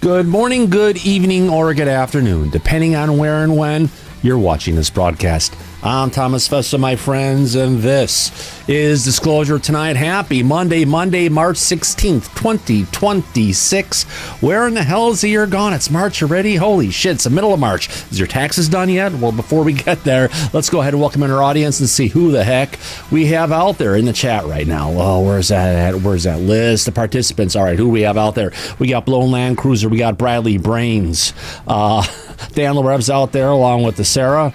Good morning, good evening, or good afternoon, depending on where and when you're watching this broadcast. I'm Thomas Fessler, my friends, and this is Disclosure Tonight. Happy Monday, March 16th, 2026. Where in the hell is the year gone? It's March already? Holy shit, it's the middle of March. Is your taxes done yet? Well, before we get there, let's go ahead and welcome in our audience and see who the heck we have out there in the chat right now. Oh, where's that at? Where's that list of participants? All right, who do we have out there? We got Blown Land Cruiser. We got Bradley Brains. Dan Larev's out there along with the Sarah.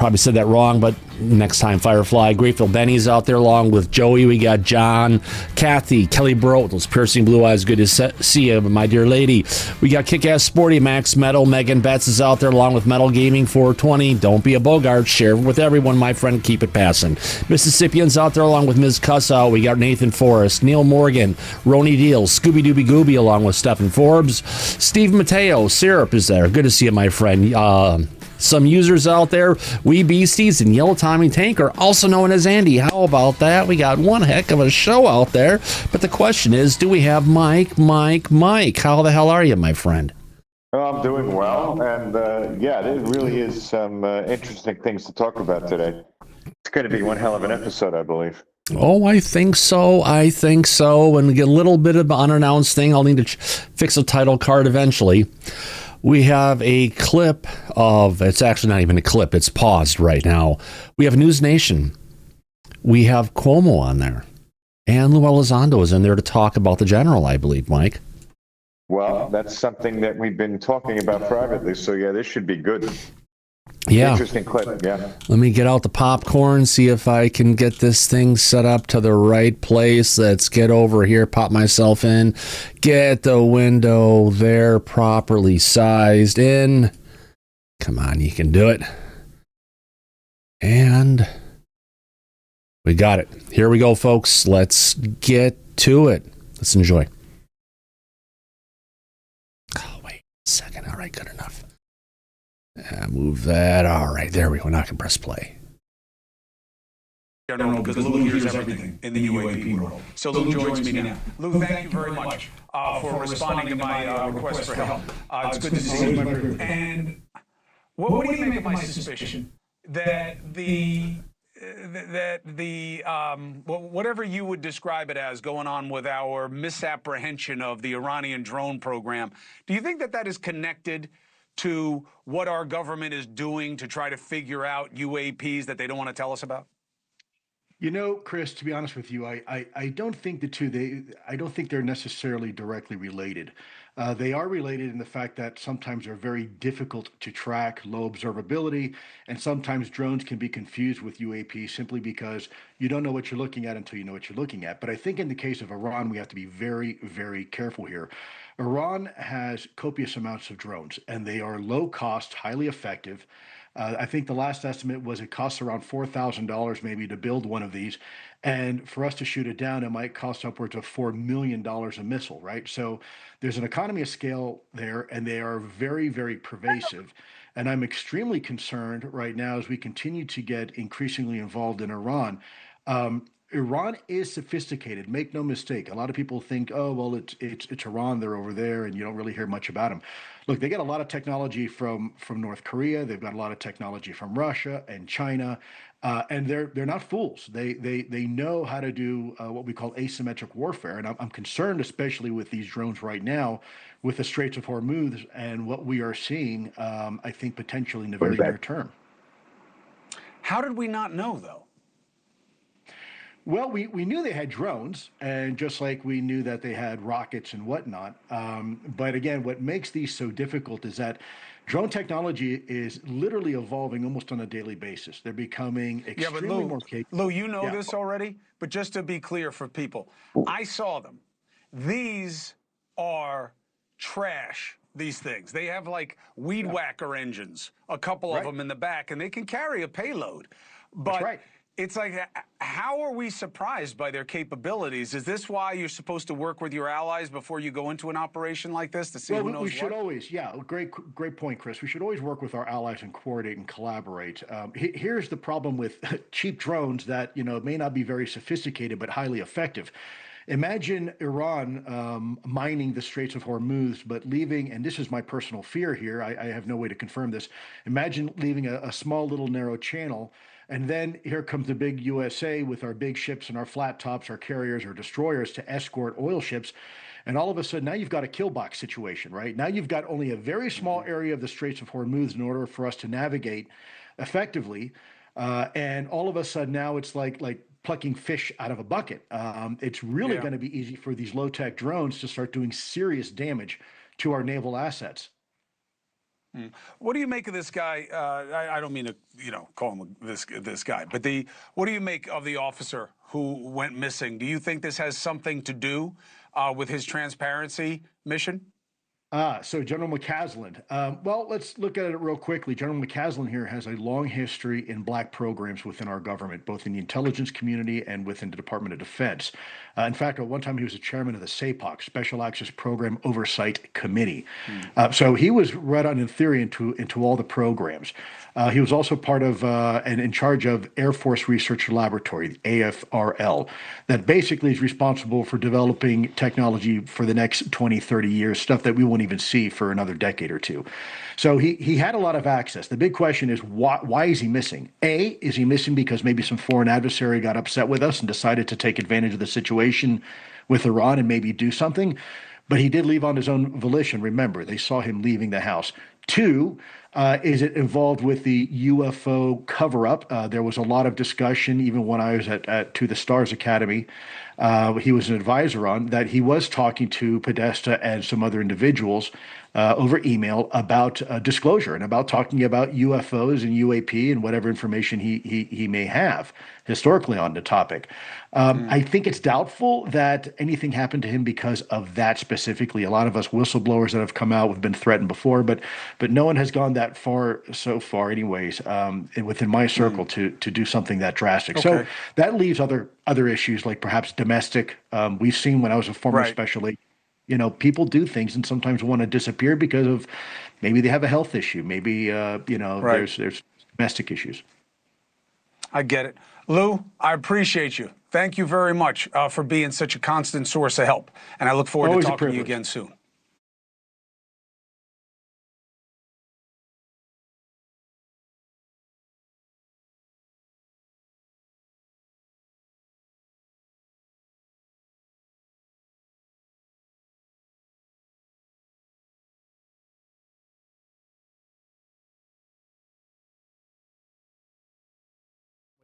Probably said that wrong, but next time, Firefly. Grateful Benny's out there along with Joey. We got John, Kathy, Kelly Bro, those piercing blue eyes. Good to see you, my dear lady. We got Kick-Ass Sporty, Max Metal. Megan Betts is out there along with Metal Gaming 420. Don't be a Bogart. Share with everyone, my friend. Keep it passing. Mississippian's out there along with Ms. Cusso. We got Nathan Forrest, Neil Morgan, Roni Deal, Scooby Dooby Gooby along with Stephen Forbes. Steve Mateo, Syrup is there. Good to see you, my friend. Some users out there, Wee Beasties and Yellow Tommy Tanker, also known as Andy. How about that? We got one heck of a show out there. But the question is, do we have Mike? How the hell are you, my friend? I'm doing well. And yeah, there really is some interesting things to talk about today. It's going to be one hell of an episode, I believe. Oh, I think so. And get a little bit of an unannounced thing. I'll need to fix a title card eventually. We have a clip of, it's actually not even a clip, it's paused right now. We have News Nation. We have Cuomo on there. And Lou Elizondo is in there to talk about the general, I believe, Mike. Well, that's something that we've been talking about privately, so yeah, this should be good. Yeah. Interesting clip, yeah. Let me get out the popcorn, see if I can get this thing set up to the right place. Let's get over here, pop myself in, get the window there properly sized in. Come on, you can do it. And we got it. Here we go, folks. Let's get to it. Let's enjoy. Oh, wait a second. All right, good enough. Move that. All right, there we go. Now I can press play. General, because Lou hears everything in the UAP world. So Lou joins me now. Lou, thank you very much for responding to my request for help. It's good to see you. And what do you make of my suspicion that whatever you would describe it as going on with our misapprehension of the Iranian drone program, do you think that is connected to what our government is doing to try to figure out UAPs that they don't want to tell us about? You know, Chris, to be honest with you, I don't think I don't think they're necessarily directly related. They are related in the fact that sometimes they're very difficult to track, low observability, and sometimes drones can be confused with UAP simply because you don't know what you're looking at until you know what you're looking at. But I think in the case of Iran, we have to be very, very careful here. Iran has copious amounts of drones, and they are low cost, highly effective. I think the last estimate was it costs around $4,000 maybe to build one of these. And for us to shoot it down, it might cost upwards of $4 million a missile, right? So there's an economy of scale there, and they are very, very pervasive. And I'm extremely concerned right now as we continue to get increasingly involved in Iran. Iran is sophisticated. Make no mistake. A lot of people think, oh, well, it's Iran. They're over there, and you don't really hear much about them. Look, they get a lot of technology from North Korea. They've got a lot of technology from Russia and China, and they're not fools. They know how to do what we call asymmetric warfare, and I'm concerned, especially with these drones right now, with the Straits of Hormuz and what we are seeing. I think potentially in the very near term. How did we not know, though? Well, we knew they had drones, and just like we knew that they had rockets and whatnot. But again, what makes these so difficult is that drone technology is literally evolving almost on a daily basis. They're becoming extremely more capable. Lou, you know this already, but just to be clear for people, I saw them. These are trash, these things. They have like weed whacker engines, a couple of them in the back, and they can carry a payload. But that's right. It's like, how are we surprised by their capabilities? Is this why you're supposed to work with your allies before you go into an operation like this to see who knows what? We should always, great point, Chris. We should always work with our allies and coordinate and collaborate. Here's the problem with cheap drones that, may not be very sophisticated but highly effective. Imagine Iran mining the Straits of Hormuz, but leaving, and this is my personal fear here, I have no way to confirm this. Imagine leaving a small little narrow channel, and then here comes the big USA with our big ships and our flat tops, our carriers, our destroyers to escort oil ships. And all of a sudden, now you've got a kill box situation, right? Now you've got only a very small area of the Straits of Hormuz in order for us to navigate effectively. And all of a sudden now it's like plucking fish out of a bucket. It's really going to be easy for these low-tech drones to start doing serious damage to our naval assets. What do you make of this guy? I don't mean to, call him this guy, but what do you make of the officer who went missing? Do you think this has something to do with his transparency mission? So General Mccasland. Well, let's look at it real quickly. General Mccasland here has a long history in black programs within our government, both in the intelligence community and within the Department of Defense. In fact, at one time he was the chairman of the SAPOC, Special Access Program Oversight Committee. So he was read on in theory into all the programs. He was also part of and in charge of Air Force Research Laboratory, the AFRL, that basically is responsible for developing technology for the next 20, 30 years, stuff that we won't even see for another decade or two. So he had a lot of access. The big question is, why is he missing? A, is he missing because maybe some foreign adversary got upset with us and decided to take advantage of the situation with Iran and maybe do something? But he did leave on his own volition. Remember, they saw him leaving the house. Two, is it involved with the UFO cover-up? There was a lot of discussion, even when I was at To the Stars Academy. He was an advisor on that. He was talking to Podesta and some other individuals over email about disclosure and about talking about UFOs and UAP and whatever information he may have historically on the topic. I think it's doubtful that anything happened to him because of that specifically. A lot of us whistleblowers that have come out have been threatened before, but no one has gone that far so far, anyways, within my circle to do something that drastic. Okay. So that leaves other issues like perhaps domestic. We've seen when I was a former special agent, people do things and sometimes want to disappear because of maybe they have a health issue, maybe there's domestic issues. I get it. Lou, I appreciate you. Thank you very much for being such a constant source of help. And I look forward to talking to you again soon.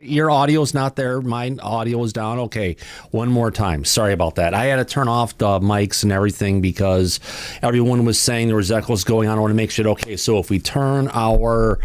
Your audio's not there. My audio is down. Okay, one more time. Sorry about that. I had to turn off the mics and everything because everyone was saying there was echoes going on. I want to make sure. Okay, so if we turn our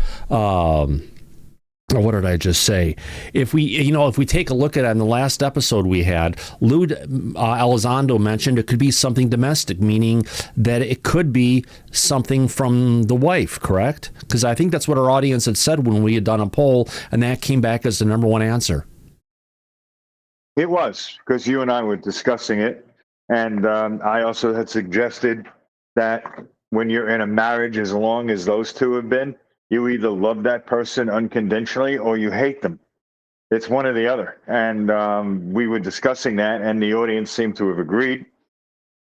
what did I just say? If we take a look at it in the last episode we had, Elizondo mentioned it could be something domestic, meaning that it could be something from the wife, correct? Because I think that's what our audience had said when we had done a poll, and that came back as the number one answer. It was, because you and I were discussing it, and I also had suggested that when you're in a marriage, as long as those two have been, you either love that person unconditionally or you hate them. It's one or the other. And we were discussing that, and the audience seemed to have agreed.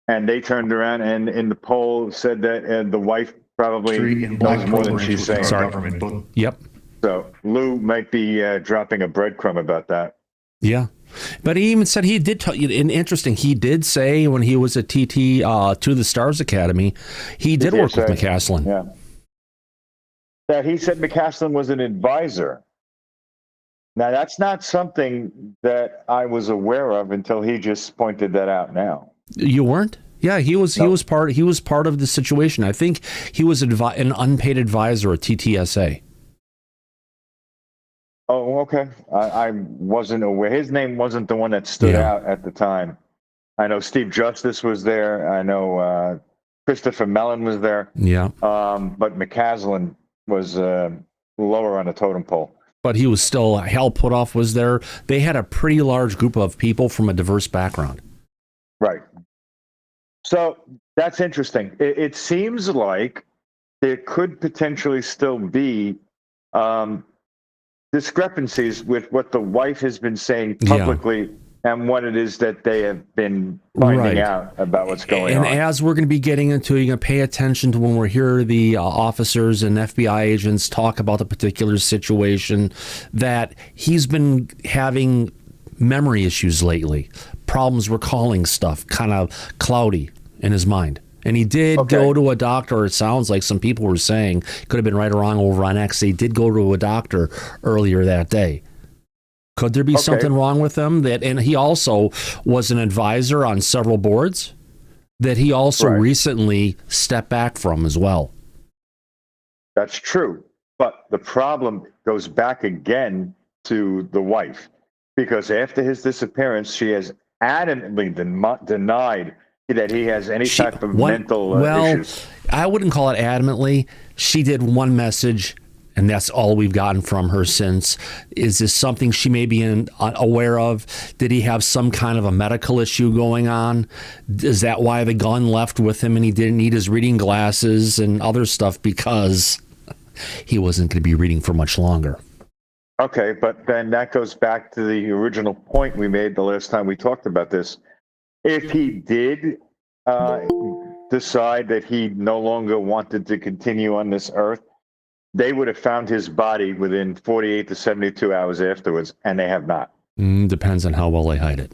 And they turned around and in the poll said that the wife probably knows more than she's saying. Sorry. Yep. So Lou might be dropping a breadcrumb about that. Yeah. But he even said he did tell you, and interesting, he did say when he was at TT To the Stars Academy, he did work with Mccasland. Yeah. That he said Mccasland was an advisor. Now, that's not something that I was aware of until he just pointed that out now. You weren't? Yeah, he was part of the situation. I think he was an unpaid advisor at TTSA. Oh, okay. I wasn't aware. His name wasn't the one that stood out at the time. I know Steve Justice was there. I know Christopher Mellon was there. Yeah. But Mccasland was lower on the totem pole. But he was still, Hal Putoff was there. They had a pretty large group of people from a diverse background. Right. So that's interesting. It seems like there could potentially still be discrepancies with what the wife has been saying publicly and what it is that they have been finding Right. out about what's going And on. as we're going to be getting into, you're going to pay attention to when we hear the officers and FBI agents talk about the particular situation, that he's been having memory issues lately, problems recalling stuff, kind of cloudy in his mind. And he did go to a doctor. It sounds like some people were saying, could have been right or wrong over on X. He did go to a doctor earlier that day. Could there be something wrong with him? And he also was an advisor on several boards that he also recently stepped back from as well. That's true. But the problem goes back again to the wife, because after his disappearance, she has adamantly denied that he has any type of mental issues. I wouldn't call it adamantly. She did one message, and that's all we've gotten from her since. Is this something she may be aware of? Did he have some kind of a medical issue going on? Is that why the gun left with him and he didn't need his reading glasses and other stuff, because he wasn't going to be reading for much longer? Okay, but then that goes back to the original point we made the last time we talked about this. If he did decide that he no longer wanted to continue on this earth, they would have found his body within 48 to 72 hours afterwards, and they have not. Depends on how well they hide it.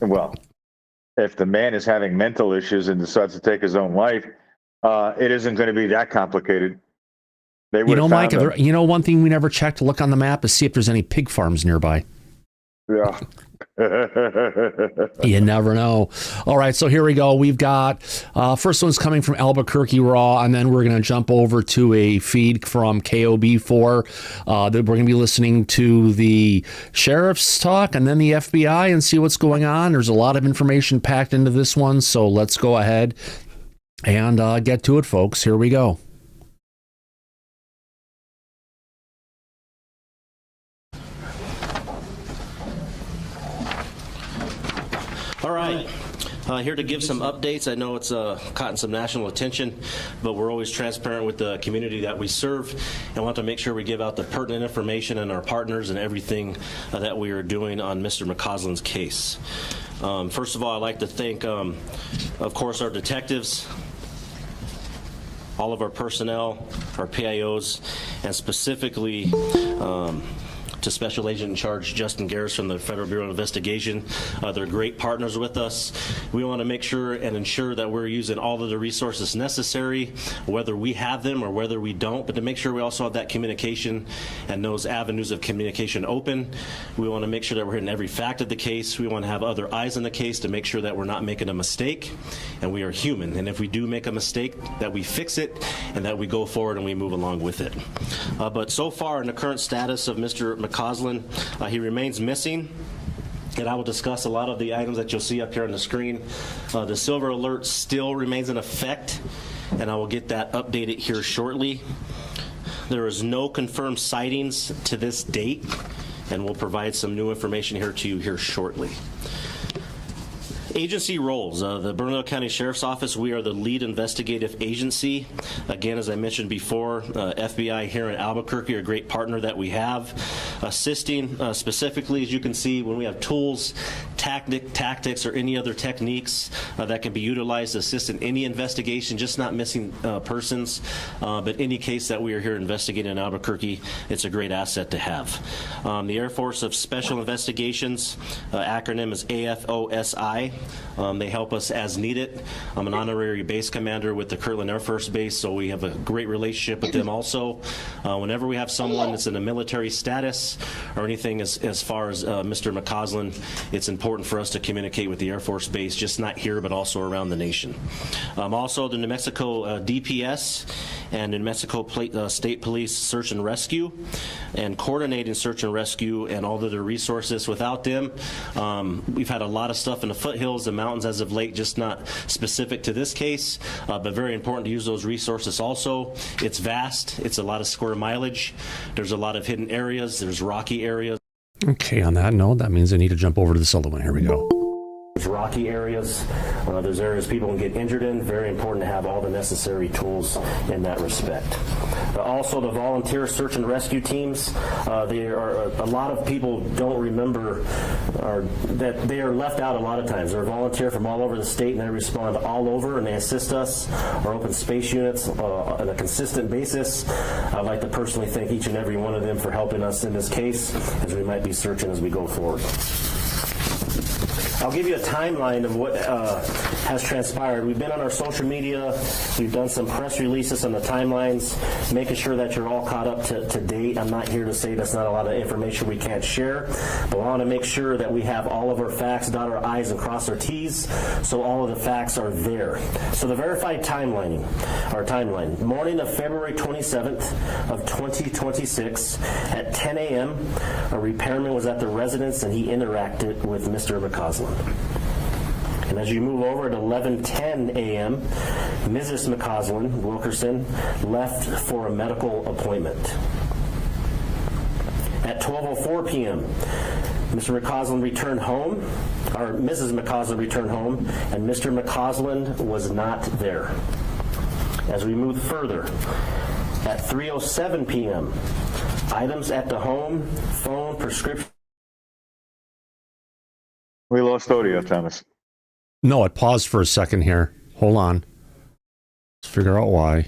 Well, if the man is having mental issues and decides to take his own life, it isn't going to be that complicated. They would have found him. One thing we never checked to look on the map is see if there's any pig farms nearby. Yeah. You never know. All right, so here we go. We've got first one's coming from Albuquerque Raw, and then we're going to jump over to a feed from KOB4. That we're going to be listening to the sheriff's talk and then the FBI and see what's going on. There's a lot of information packed into this one, so let's go ahead and get to it, folks. Here we go. All right. Here to give some updates. I know it's caught some national attention, but we're always transparent with the community that we serve and want to make sure we give out the pertinent information and our partners and everything that we are doing on Mr. Mccasland's case. First of all, I'd like to thank, of course, our detectives, all of our personnel, our PIOs, and specifically to Special Agent in Charge Justin Garris from the Federal Bureau of Investigation. They're great partners with us. We want to make sure and ensure that we're using all of the resources necessary, whether we have them or whether we don't, but to make sure we also have that communication and those avenues of communication open. We want to make sure that we're hitting every fact of the case. We want to have other eyes on the case to make sure that we're not making a mistake, and we are human. And if we do make a mistake, that we fix it and that we go forward and we move along with it. But so far in the current status of Mr. Mccasland, he remains missing, and I will discuss a lot of the items that you'll see up here on the screen. The silver alert still remains in effect, and I will get that updated here shortly. There is no confirmed sightings to this date, and we'll provide some new information here to you here shortly. Agency roles. The Bernalillo County Sheriff's Office, we are the lead investigative agency. Again, as I mentioned before, FBI here in Albuquerque are a great partner that we have. Assisting specifically, as you can see, when we have tools, tactics, or any other techniques that can be utilized to assist in any investigation, just not missing persons, but any case that we are here investigating in Albuquerque, it's a great asset to have. The Air Force of Special Investigations, acronym is AFOSI. They help us as needed. I'm an honorary base commander with the Kirtland Air Force Base, so we have a great relationship with them also. Whenever we have someone that's in a military status or anything as far as Mr. Mccasland, it's important for us to communicate with the Air Force Base, just not here, but also around the nation. Also, the New Mexico DPS and New Mexico State Police Search and Rescue, and coordinating search and rescue and all of their resources. Without them, we've had a lot of stuff in the foothills and mountains as of late, just not specific to this case, but very important to use those resources also. It's vast. It's a lot of square mileage. There's a lot of hidden areas. There's rocky areas. Okay, on that note, that means I need to jump over to this other one. Here we go. There's rocky areas. There's areas people can get injured in. Very important to have all the necessary tools in that respect. Also, the volunteer search and rescue teams. There are a lot of people don't remember that they are left out a lot of times. They're volunteer from all over the state, and they respond all over, and they assist us. Our open space units on a consistent basis. I'd like to personally thank each and every one of them for helping us in this case, as we might be searching as we go forward. I'll give you a timeline of what has transpired. We've been on our social media. We've done some press releases on the timelines, making sure that you're all caught up to date. I'm not here to say that's not a lot of information we can't share, but I want to make sure that we have all of our facts, dot our I's and cross our T's, so all of the facts are there. So the verified timeline, morning of February 27th of 2026 at 10 a.m., a repairman was at the residence and he interacted with Mr. Mccasland. And as you move over at 11:10 a.m., Mrs. Mccasland Wilkerson left for a medical appointment. At 12:04 p.m., Mr. Mccasland returned home, or Mrs. Mccasland returned home, and Mr. Mccasland was not there. As we move further, at 3:07 p.m., items at the home, phone, prescription. We lost audio, Thomas. No, it paused for a second here. Hold on. Let's figure out why.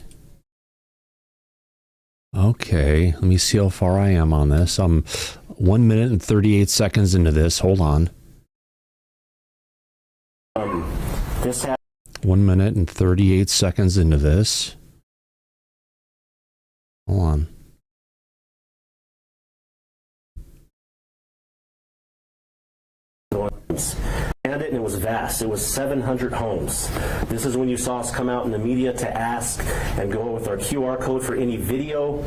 Okay, let me see how far I am on this. I'm 1 minute and 38 seconds into this. Hold on. 1 minute and 38 seconds into this. Hold on. And it was vast. It was 700 homes. This is when you saw us come out in the media to ask and go with our QR code for any video,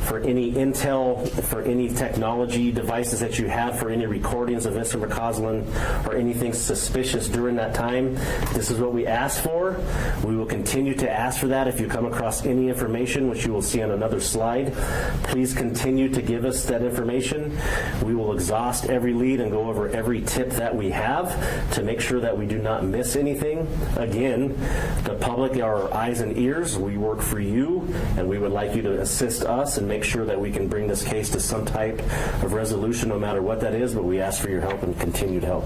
for any intel, for any technology devices that you had, for any recordings of Mr. Mccasland or anything suspicious during that time. This is what we asked for. We will continue to ask for that if you come across any information, which you will see on another slide. Please continue to give us that information. We will exhaust every lead and go over every tip that we have to make sure that we do not miss anything. Again, the public are our eyes and ears. We work for you, and we would like you to assist us and make sure that we can bring this case to some type of resolution, no matter what that is, but we ask for your help and continued help.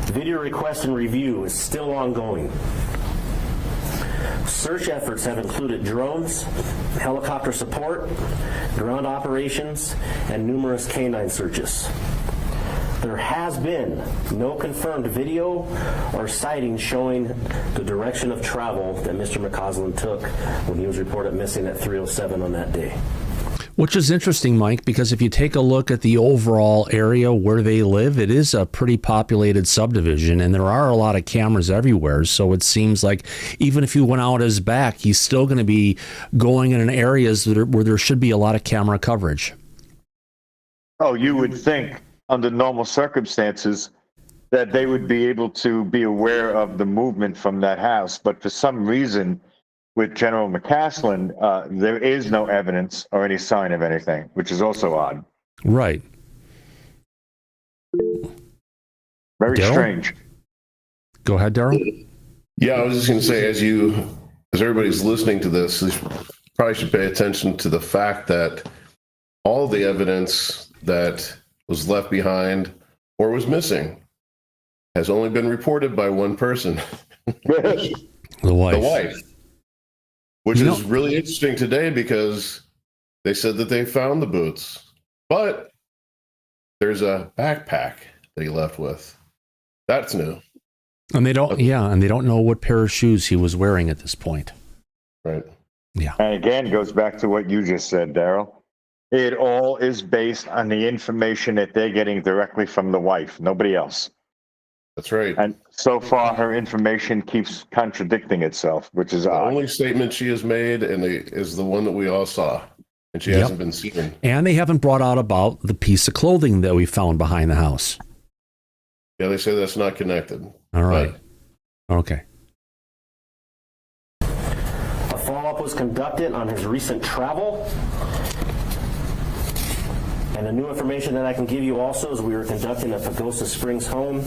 Video request and review is still ongoing. Search efforts have included drones, helicopter support, ground operations, and numerous canine searches. There has been no confirmed video or sighting showing the direction of travel that Mr. Mccasland took when he was reported missing at 3:07 on that day. Which is interesting, Mike, because if you take a look at the overall area where they live, it is a pretty populated subdivision, and there are a lot of cameras everywhere. So it seems like even if he went out his back, he's still going to be going in areas where there should be a lot of camera coverage. Oh, you would think under normal circumstances that they would be able to be aware of the movement from that house. But for some reason, with General Mccasland, there is no evidence or any sign of anything, which is also odd. Right. Very Darryl? strange. Go ahead, Darryl. Yeah, I was just going to say, as everybody's listening to this, you probably should pay attention to the fact that all the evidence that was left behind or was missing has only been reported by one person. The wife. The wife. Which is really interesting today because they said that they found the boots, but there's a backpack that he left with. That's new. And they don't, and they don't know what pair of shoes he was wearing at this point. Right. Yeah. And again, goes back to what you just said, Darryl. It all is based on the information that they're getting directly from the wife, nobody else. That's right. And so far, her information keeps contradicting itself, which is The odd. only statement she has made is the one that we all saw, and she hasn't been seen. And they haven't brought out about the piece of clothing that we found behind the house. Yeah, they say that's not connected. All right. Okay. A follow-up was conducted on his recent travel. And the new information that I can give you also is we are conducting a Pagosa Springs home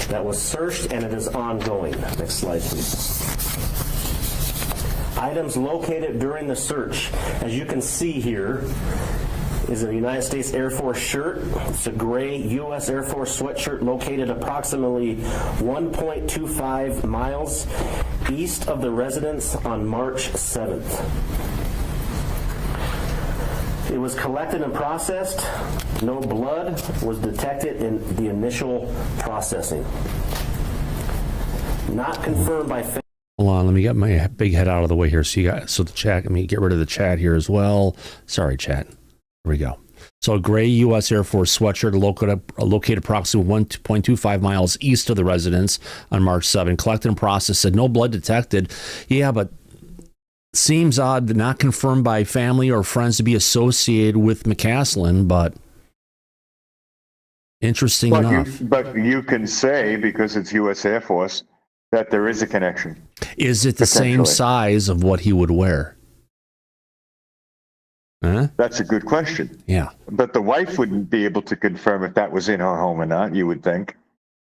that was searched, and it is ongoing. Next slide, please. Items located during the search. As you can see here, is a United States Air Force shirt. It's a gray U.S. Air Force sweatshirt located approximately 1.25 miles east of the residence on March 7th. It was collected and processed. No blood was detected in the initial processing. Not confirmed by... Hold on, let me get my big head out of the way here. So the chat, let me get rid of the chat here as well. Sorry, chat. Here we go. So a gray U.S. Air Force sweatshirt located approximately 1.25 miles east of the residence on March 7. Collected and processed. Said no blood detected. Yeah, but seems odd, that not confirmed by family or friends to be associated with Mccasland, but interesting enough. But you can say, because it's U.S. Air Force, that there is a connection. Is it the same size of what he would wear? Huh? That's a good question. Yeah. But the wife wouldn't be able to confirm if that was in her home or not, you would think.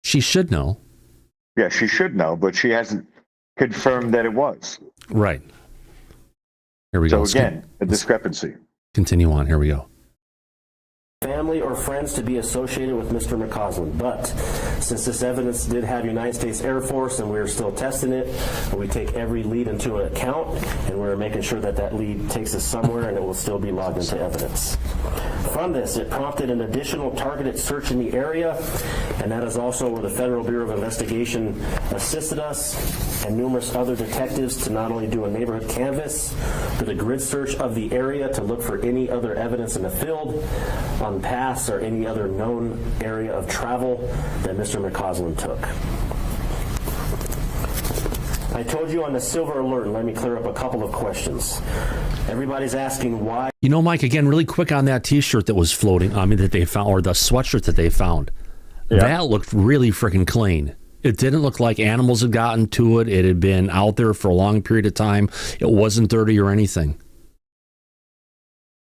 She should know. Yeah, she should know, but she hasn't confirmed that it was. Right. Here we go. So again, a discrepancy. Continue on. Here we go. Family or friends to be associated with Mr. Mccasland. But since this evidence did have United States Air Force and we're still testing it, we take every lead into account, and we're making sure that that lead takes us somewhere and it will still be logged into evidence. From this, it prompted an additional targeted search in the area, and that is also where the Federal Bureau of Investigation assisted us and numerous other detectives to not only do a neighborhood canvass, but a grid search of the area to look for any other evidence in the field on paths or any other known area of travel that Mr. Mccasland took. I told you on the silver alert, and let me clear up a couple of questions. Everybody's asking why. You know, Mike, again, really quick on that T-shirt that was floating, that they found, or the sweatshirt that they found. Yeah. That looked really freaking clean. It didn't look like animals had gotten to it. It had been out there for a long period of time. It wasn't dirty or anything.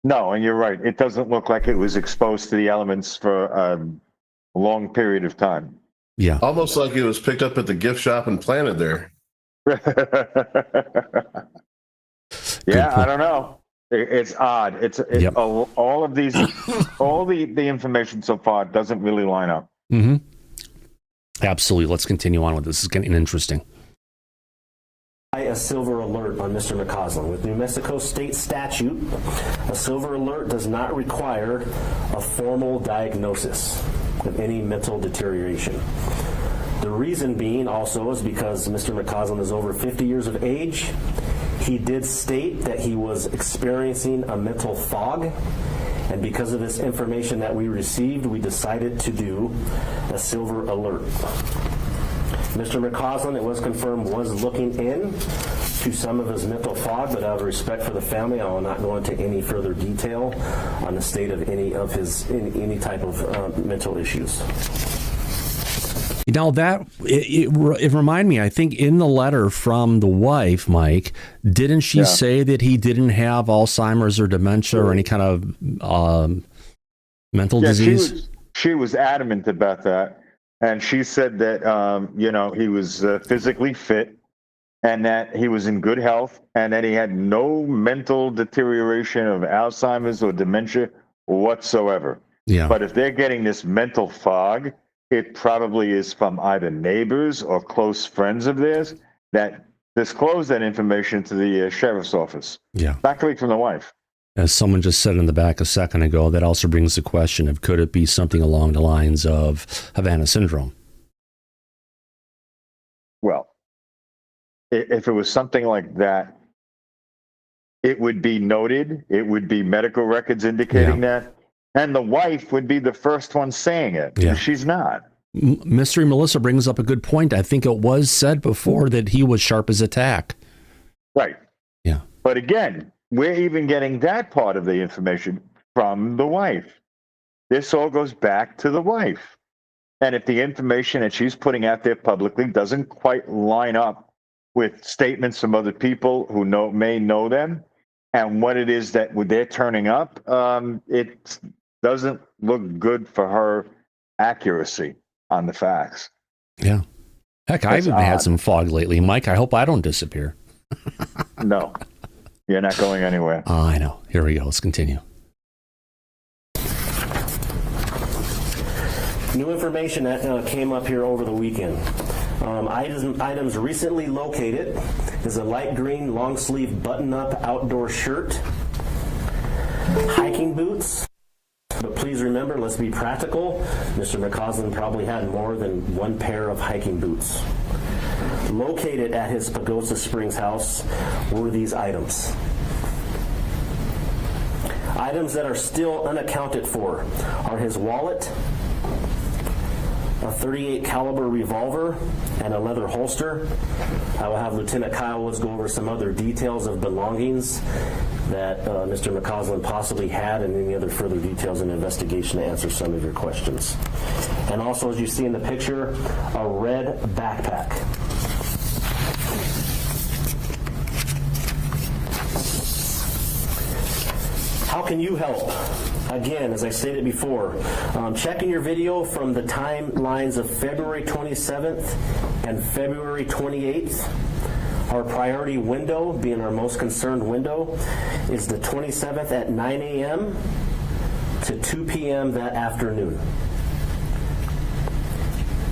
No, and you're right. It doesn't look like it was exposed to the elements for a long period of time. Yeah. Almost like it was picked up at the gift shop and planted there. Yeah, I don't know. It's odd. Yep. All of these, all the information so far doesn't really line up. Mm-hmm. Absolutely. Let's continue on with this. This is getting interesting. A silver alert on Mr. Mccasland. With New Mexico state statute, a silver alert does not require a formal diagnosis of any mental deterioration. The reason being also is because Mr. Mccasland is over 50 years of age. He did state that he was experiencing a mental fog, and because of this information that we received, we decided to do a silver alert. Mr. Mccasland, it was confirmed, was looking in to some of his mental fog, but out of respect for the family, I will not go into any further detail on the state of any type of mental issues. Now that it reminded me, I think in the letter from the wife, Mike, didn't she say that he didn't have Alzheimer's or dementia or any kind of mental disease? She was adamant about that. And she said that, he was physically fit and that he was in good health and that he had no mental deterioration of Alzheimer's or dementia whatsoever. Yeah. But if they're getting this mental fog, it probably is from either neighbors or close friends of theirs that disclosed that information to the sheriff's office. Yeah. Luckily from the wife. As someone just said in the back a second ago, that also brings the question of could it be something along the lines of Havana syndrome? Well, if it was something like that, it would be noted. It would be medical records indicating that. And the wife would be the first one saying it. Yeah. She's not. Mystery Melissa brings up a good point. I think it was said before that he was sharp as a tack. Right. Yeah. But again, we're even getting that part of the information from the wife. This all goes back to the wife. And if the information that she's putting out there publicly doesn't quite line up with statements from other people who may know them and what it is that they're turning up, doesn't look good for her accuracy on the facts. Yeah. Heck, I've even had some fog lately, Mike. I hope I don't disappear. No, you're not going anywhere. Oh, I know. Here we go. Let's continue. New information that came up here over the weekend. Items recently located is a light green long sleeve button-up outdoor shirt, hiking boots. But please remember, let's be practical. Mr. Mccasland probably had more than one pair of hiking boots. Located at his Pagosa Springs house were these items. Items that are still unaccounted for are his wallet, a .38 caliber revolver, and a leather holster. I will have Lieutenant Kyle Woods go over some other details of belongings that Mr. Mccasland possibly had, and any other further details in the investigation to answer some of your questions. And also, as you see in the picture, a red backpack. How can you help? Again, as I stated before, checking your video from the timelines of February 27th and February 28th. Our priority window, being our most concerned window, is the 27th at 9 a.m. to 2 p.m. that afternoon.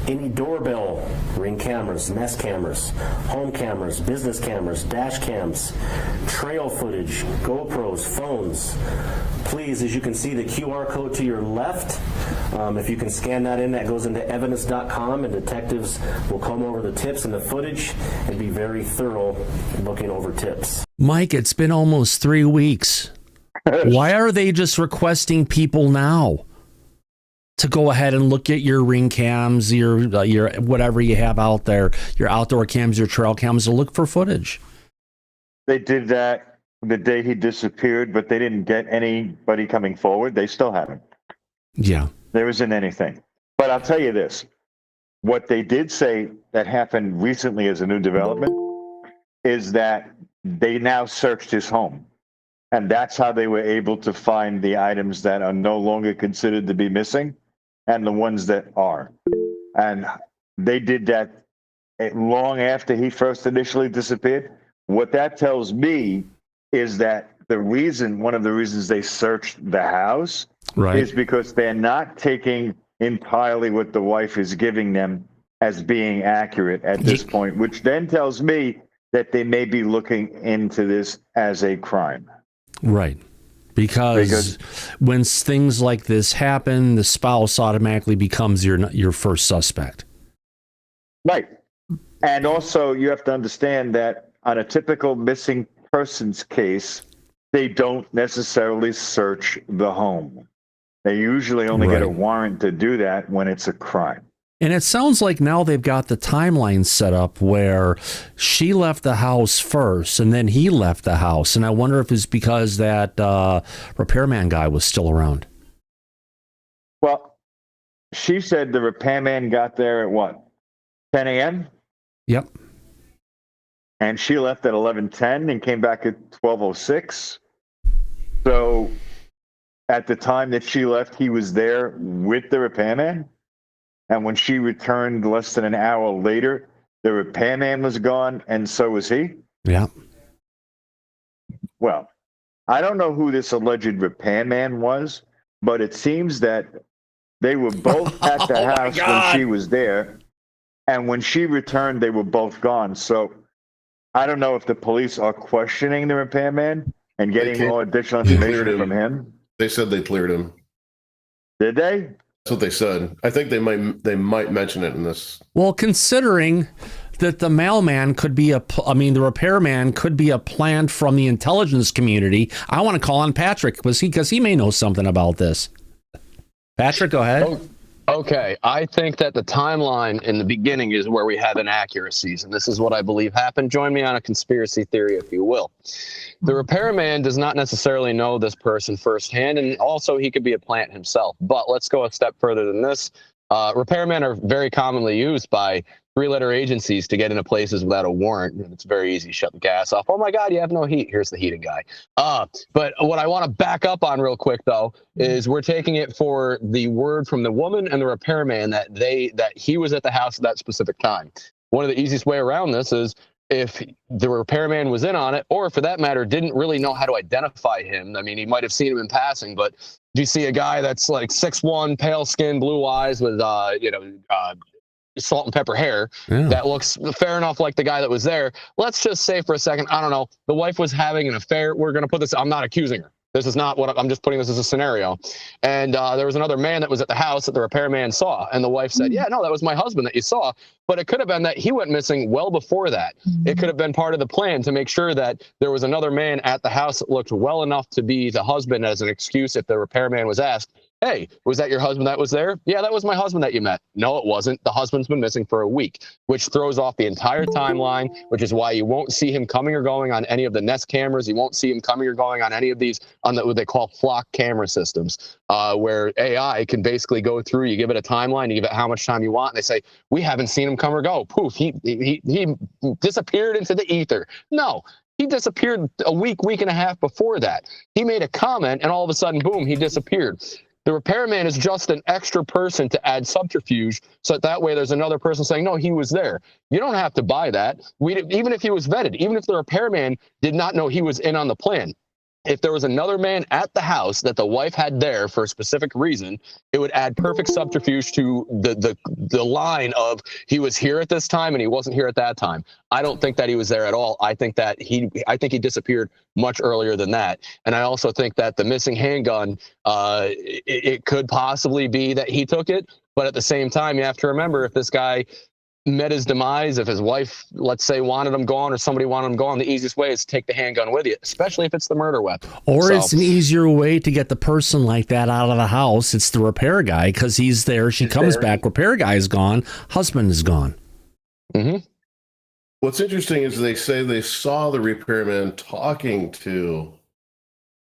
Any doorbell, ring cameras, Nest cameras, home cameras, business cameras, dash cams, trail footage, GoPros, phones. Please, as you can see, the QR code to your left, if you can scan that in, that goes into evidence.com, and detectives will come over the tips and the footage and be very thorough looking over tips. Mike, it's been almost 3 weeks. Why are they just requesting people now to go ahead and look at your ring cams, your whatever you have out there, your outdoor cams, your trail cams, to look for footage? They did that the day he disappeared, but they didn't get anybody coming forward. They still haven't. Yeah. There isn't anything. But I'll tell you this. What they did say that happened recently as a new development is that they now searched his home. And that's how they were able to find the items that are no longer considered to be missing and the ones that are. And they did that long after he first initially disappeared. What that tells me is that one of the reasons they searched the house is because they're not taking entirely what the wife is giving them as being accurate at this point, which then tells me that they may be looking into this as a crime. Right. Because when things like this happen, the spouse automatically becomes your first suspect. Right. And also, you have to understand that on a typical missing persons case, they don't necessarily search the home. They usually only get a warrant to do that when it's a crime. And it sounds like now they've got the timeline set up where she left the house first and then he left the house. And I wonder if it's because that repairman guy was still around. Well, she said the repairman got there at what, 10 a.m.? Yep. And she left at 11:10 and came back at 12:06. So at the time that she left, he was there with the repairman. And when she returned less than an hour later, the repairman was gone, and so was he. Yeah. Well, I don't know who this alleged repairman was, but it seems that they were both at the house when she was there. And when she returned, they were both gone. So I don't know if the police are questioning the repairman and getting more additional information from him. They said they cleared him. Did they? That's what they said. I think they might mention it in this. Well, considering that the mailman could be the repairman could be a plant from the intelligence community, I want to call on Patrick. Because he may know something about this. Patrick, go ahead. Okay, I think that the timeline in the beginning is where we had inaccuracies, and this is what I believe happened. Join me on a conspiracy theory, if you will. The repairman does not necessarily know this person firsthand, and also he could be a plant himself. But let's go a step further than this. Repairmen are very commonly used by three-letter agencies to get into places without a warrant. And it's very easy to shut the gas off. Oh my God, you have no heat. Here's the heating guy. But what I want to back up on real quick, though, is we're taking it for the word from the woman and the repairman that he was at the house at that specific time. One of the easiest way around this is if the repairman was in on it, or for that matter, didn't really know how to identify him. I mean, he might have seen him in passing, but do you see a guy that's like 6'1", pale skin, blue eyes with, salt and pepper hair that looks fair enough like the guy that was there? Let's just say for a second, I don't know, the wife was having an affair. We're going to put this, I'm not accusing her. This is not what I'm just putting this as a scenario. And there was another man that was at the house that the repairman saw. And the wife said, yeah, no, that was my husband that you saw. But it could have been that he went missing well before that. It could have been part of the plan to make sure that there was another man at the house that looked well enough to be the husband as an excuse if the repairman was asked, hey, was that your husband that was there? Yeah, that was my husband that you met. No, it wasn't. The husband's been missing for a week, which throws off the entire timeline, which is why you won't see him coming or going on any of the Nest cameras. You won't see him coming or going on any of these on what they call flock camera systems, where AI can basically go through, you give it a timeline, you give it how much time you want, and they say, we haven't seen him come or go. Poof, he disappeared into the ether. No. He disappeared a week and a half before that. He made a comment, and all of a sudden, boom, he disappeared. The repairman is just an extra person to add subterfuge, so that way there's another person saying, no, he was there. You don't have to buy that. Even if he was vetted, even if the repairman did not know he was in on the plan, if there was another man at the house that the wife had there for a specific reason, it would add perfect subterfuge to the line of he was here at this time and he wasn't here at that time. I don't think that he was there at all. I think he disappeared much earlier than that. And I also think that the missing handgun, it could possibly be that he took it. But at the same time, you have to remember, if this guy met his demise, if his wife, let's say, wanted him gone or somebody wanted him gone, the easiest way is to take the handgun with you, especially if it's the murder weapon. Or it's an easier way to get the person like that out of the house. It's the repair guy, because he's there. She comes back. Repair guy is gone. Husband is gone. Mm-hmm. What's interesting is they say they saw the repairman talking to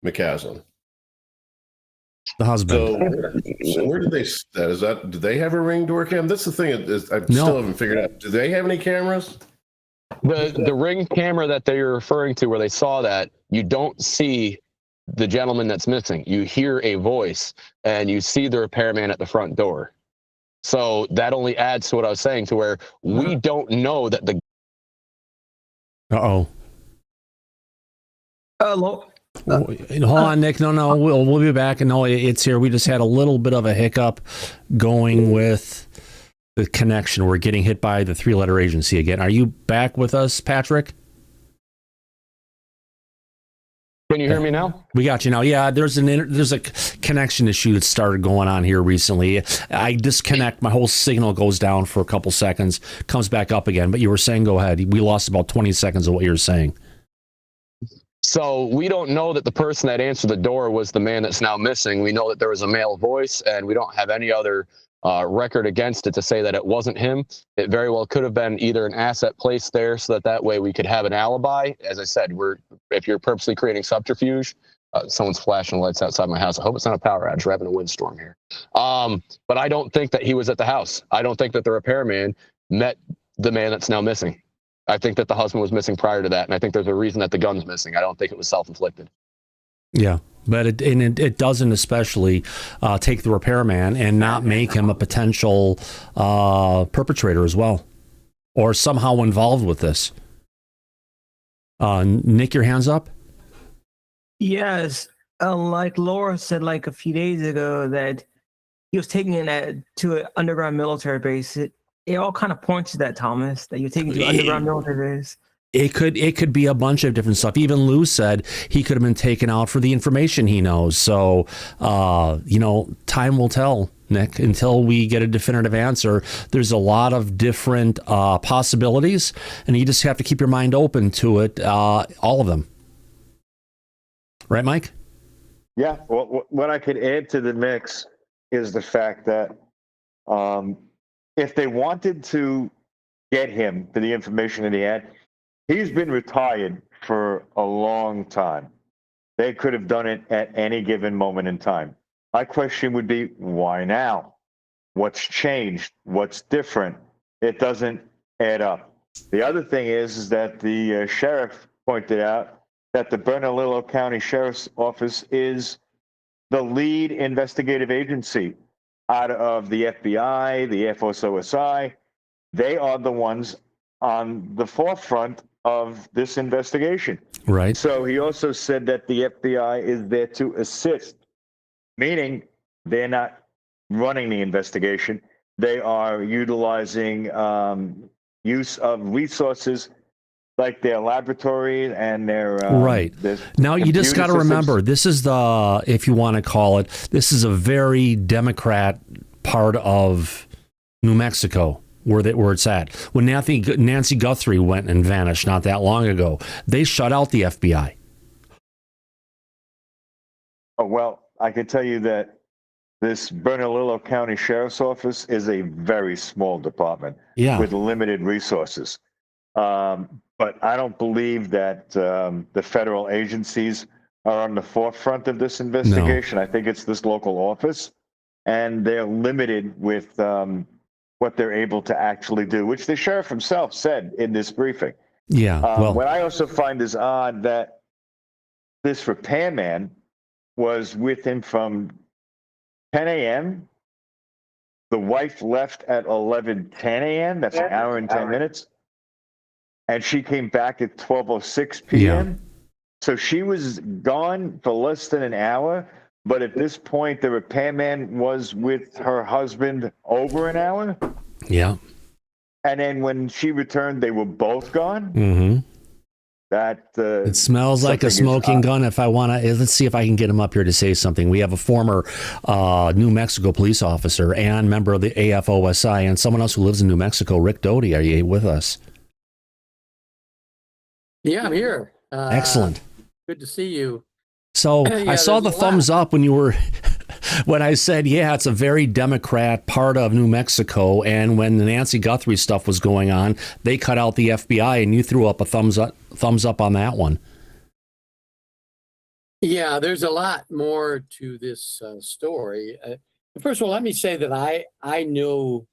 Mccasland. The husband. So where did they do they have a Ring door cam? That's the thing I still haven't figured out. Do they have any cameras? The Ring camera that they're referring to, where they saw that, you don't see the gentleman that's missing. You hear a voice and you see the repairman at the front door. So that only adds to what I was saying, to where we don't know that the Uh-oh. Hello. Hold on, Nick. No, we'll be back. No, it's here. We just had a little bit of a hiccup going with the connection. We're getting hit by the three-letter agency again. Are you back with us, Patrick? Can you hear me now? We got you now. Yeah, there's a connection issue that started going on here recently. I disconnect, my whole signal goes down for a couple seconds, comes back up again. But you were saying, go ahead. We lost about 20 seconds of what you were saying. So we don't know that the person that answered the door was the man that's now missing. We know that there was a male voice, and we don't have any other record against it to say that it wasn't him. It very well could have been either an asset placed there so that way we could have an alibi. As I said, if you're purposely creating subterfuge, someone's flashing lights outside my house. I hope it's not a power outage. We're having a windstorm here. But I don't think that he was at the house. I don't think that the repairman met the man that's now missing. I think that the husband was missing prior to that, and I think there's a reason that the gun's missing. I don't think it was self-inflicted. Yeah, but it doesn't especially take the repairman and not make him a potential perpetrator as well, or somehow involved with this. Nick, your hands up? Yes. Like Laura said like a few days ago that he was taking it to an underground military base. It all kind of points to that, Thomas, that you're taking to an underground military base. It could be a bunch of different stuff. Even Lou said he could have been taken out for the information he knows. So, time will tell, Nick, until we get a definitive answer. There's a lot of different possibilities, and you just have to keep your mind open to it, all of them. Right, Mike? Yeah. Well, what I could add to the mix is the fact that if they wanted to get him for the information that he had, he's been retired for a long time. They could have done it at any given moment in time. My question would be, why now? what's changed, what's different. It doesn't add up. The other thing is that the sheriff pointed out that the Bernalillo County Sheriff's Office is the lead investigative agency out of the FBI, the FOSI. They are the ones on the forefront of this investigation. Right. So he also said that the FBI is there to assist, meaning they're not running the investigation. They are utilizing use of resources like their laboratory and their right. Now you just got to remember, this is the, if you want to call it, this is a very Democrat part of New Mexico where it's at. When Nancy Guthrie went and vanished not that long ago, they shut out the FBI. Oh, well, I can tell you that this Bernalillo County Sheriff's Office is a very small department with limited resources. But I don't believe that the federal agencies are on the forefront of this investigation. No. I think it's this local office, and they're limited with what they're able to actually do, which the sheriff himself said in this briefing. Yeah. What I also find is odd that this repairman was with him from 10 a.m. The wife left at 11:10 a.m. That's an hour and 10 minutes. And she came back at 12:06 p.m. Yeah. So she was gone for less than an hour. But at this point, the repairman was with her husband over an hour. Yeah. And then when she returned, they were both gone. Mm-hmm. That it smells like a smoking gun. If I want to, let's see if I can get him up here to say something. We have a former New Mexico police officer and member of the AFOSI, and someone else who lives in New Mexico. Rick Doty, are you with us? Yeah, I'm here. Excellent. Good to see you. So I saw the thumbs up when you were, when I said, yeah, it's a very Democrat part of New Mexico. And when the Nancy Guthrie stuff was going on, they cut out the FBI, and you threw up a thumbs up on that one. Yeah, there's a lot more to this story. First of all, let me say that I knew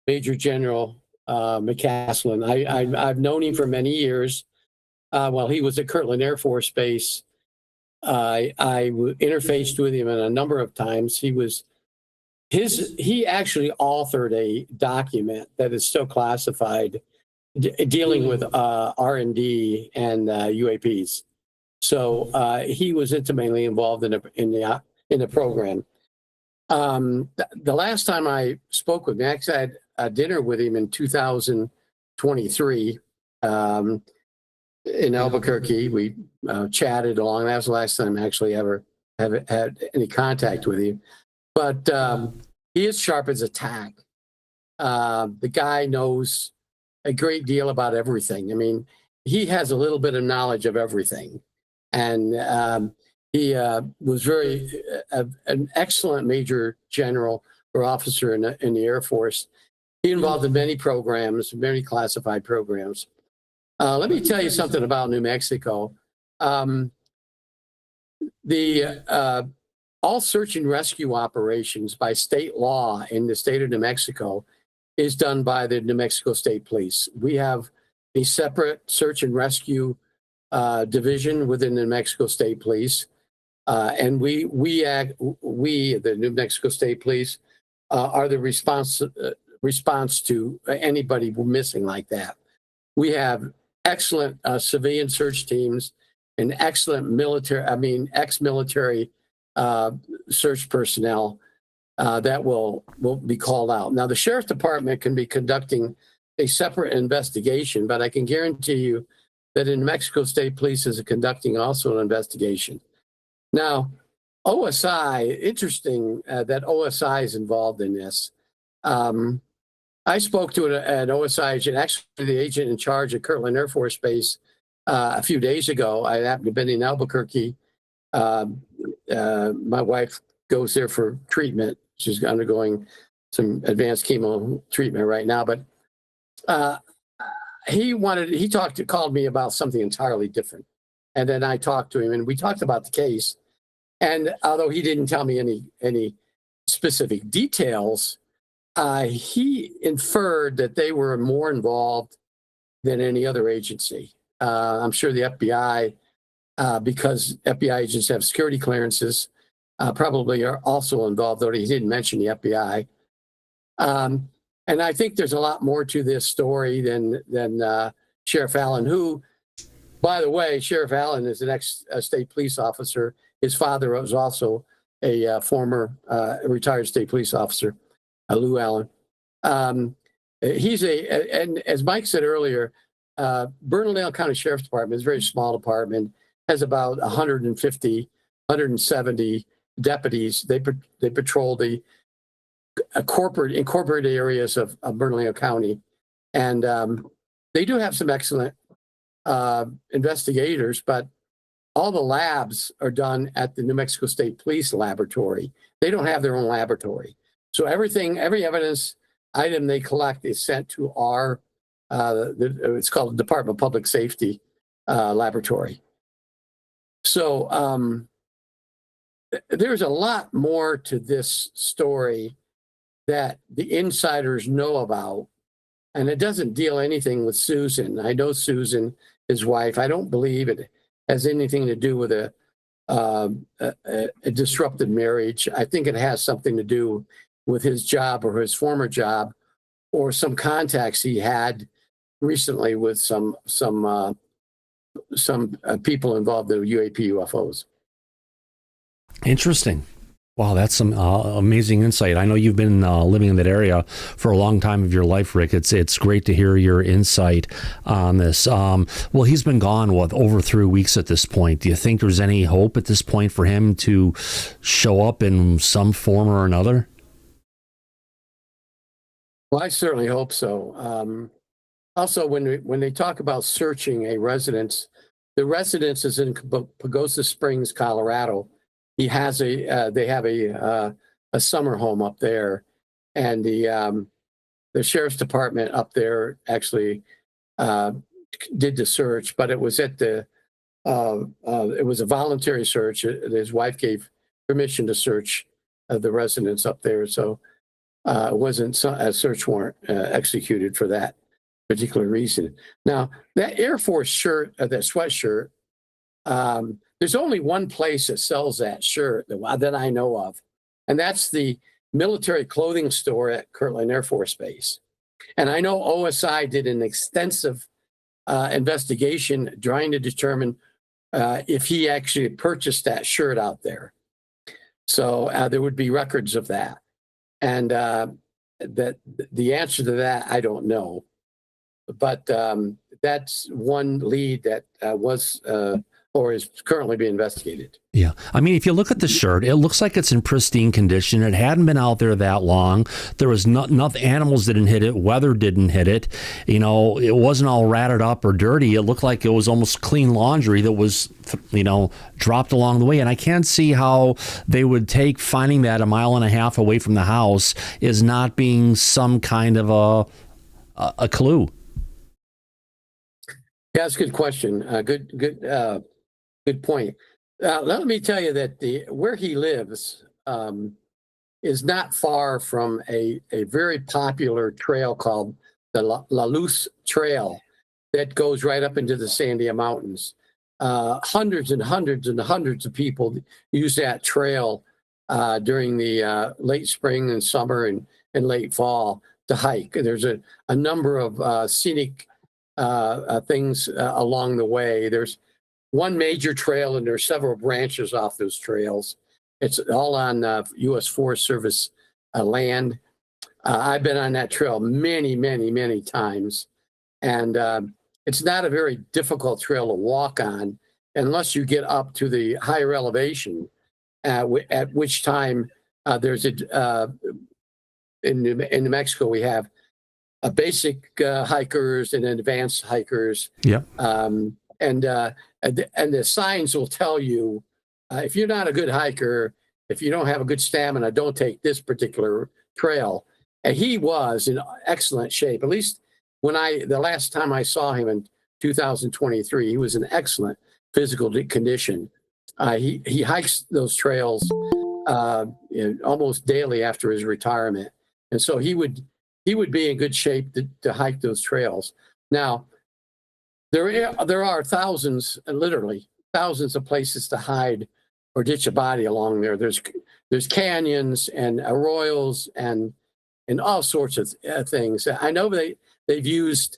Major General Mccasland. I've known him for many years. While he was at Kirtland Air Force Base, I interfaced with him a number of times. He actually authored a document that is still classified dealing with R&D and UAPs. So he was intimately involved in the program. The last time I spoke with him, actually I had a dinner with him in 2023 in Albuquerque. We chatted along. That was the last time I actually ever had any contact with him. But he is sharp as a tack. The guy knows a great deal about everything. I mean, he has a little bit of knowledge of everything. And he was an excellent major general or officer in the Air Force. He involved in many programs, many classified programs. Let me tell you something about New Mexico. All search and rescue operations by state law in the state of New Mexico is done by the New Mexico State Police. We have a separate search and rescue division within the New Mexico State Police. And we, the New Mexico State Police, are the response to anybody missing like that. We have excellent civilian search teams and excellent ex-military search personnel that will be called out. Now, the Sheriff's Department can be conducting a separate investigation, but I can guarantee you that in New Mexico State Police is conducting also an investigation. Now, OSI, interesting that OSI is involved in this. I spoke to an OSI agent, actually the agent in charge of Kirtland Air Force Base a few days ago. I happened to be in Albuquerque. My wife goes there for treatment. She's undergoing some advanced chemo treatment right now. But he called me about something entirely different. And then I talked to him and we talked about the case. And although he didn't tell me any specific details, he inferred that they were more involved than any other agency. I'm sure the FBI, because FBI agents have security clearances, probably are also involved, though he didn't mention the FBI. And I think there's a lot more to this story than Sheriff Allen, who, by the way, Sheriff Allen is an ex-state police officer. His father was also a former retired state police officer, Lou Allen. And as Mike said earlier, Bernalillo County Sheriff's Department is a very small department, has about 150, 170 deputies. They patrol the incorporated areas of Bernalillo County. And they do have some excellent investigators, but all the labs are done at the New Mexico State Police Laboratory. They don't have their own laboratory. So every evidence item they collect is sent to our, it's called the Department of Public Safety laboratory. So there's a lot more to this story that the insiders know about, and it doesn't deal anything with Susan. I know Susan, his wife. I don't believe it has anything to do with a disrupted marriage. I think it has something to do with his job or his former job, or some contacts he had recently with some people involved in UAP UFOs. Interesting. Wow, that's some amazing insight. I know you've been living in that area for a long time of your life, Rick. It's great to hear your insight on this. Well, he's been gone, over 3 weeks at this point. Do you think there's any hope at this point for him to show up in some form or another? Well, I certainly hope so. Also, when they talk about searching a residence, the residence is in Pagosa Springs, Colorado. They have a summer home up there, and the sheriff's department up there actually did the search, but it was it was a voluntary search. His wife gave permission to search the residence up there, so it wasn't a search warrant executed for that particular reason. Now, that Air Force shirt, that sweatshirt, there's only one place that sells that shirt that I know of, and that's the military clothing store at Kirtland Air Force Base. And I know OSI did an extensive investigation trying to determine if he actually purchased that shirt out there. So there would be records of that. And that the answer to that, I don't know. But that's one lead that was or is currently being investigated. Yeah. I mean, if you look at the shirt, it looks like it's in pristine condition. It hadn't been out there that long. There was nothing, animals didn't hit it. Weather didn't hit it. You know, it wasn't all ratted up or dirty. It looked like it was almost clean laundry that was, dropped along the way. And I can't see how they would take finding that 1.5 miles away from the house as not being some kind of a clue. Yeah, that's a good question. Good point. Let me tell you that where he lives is not far from a very popular trail called the La Luz Trail that goes right up into the Sandia Mountains. Hundreds and hundreds and hundreds of people use that trail during the late spring and summer and late fall to hike. There's a number of scenic things along the way. There's one major trail, and there's several branches off those trails. It's all on U.S. Forest Service land. I've been on that trail many, many, many times, and it's not a very difficult trail to walk on unless you get up to the higher elevation, at which time there's in New Mexico we have a basic hikers and advanced hikers. Yeah. And the signs will tell you if you're not a good hiker, if you don't have a good stamina, don't take this particular trail. And he was in excellent shape. At least the last time I saw him in 2023, he was in excellent physical condition. He hikes those trails almost daily after his retirement. And so he would be in good shape to hike those trails. Now, there are thousands, literally thousands of places to hide or ditch a body along there. There's canyons and arroyos and all sorts of things. I know they've used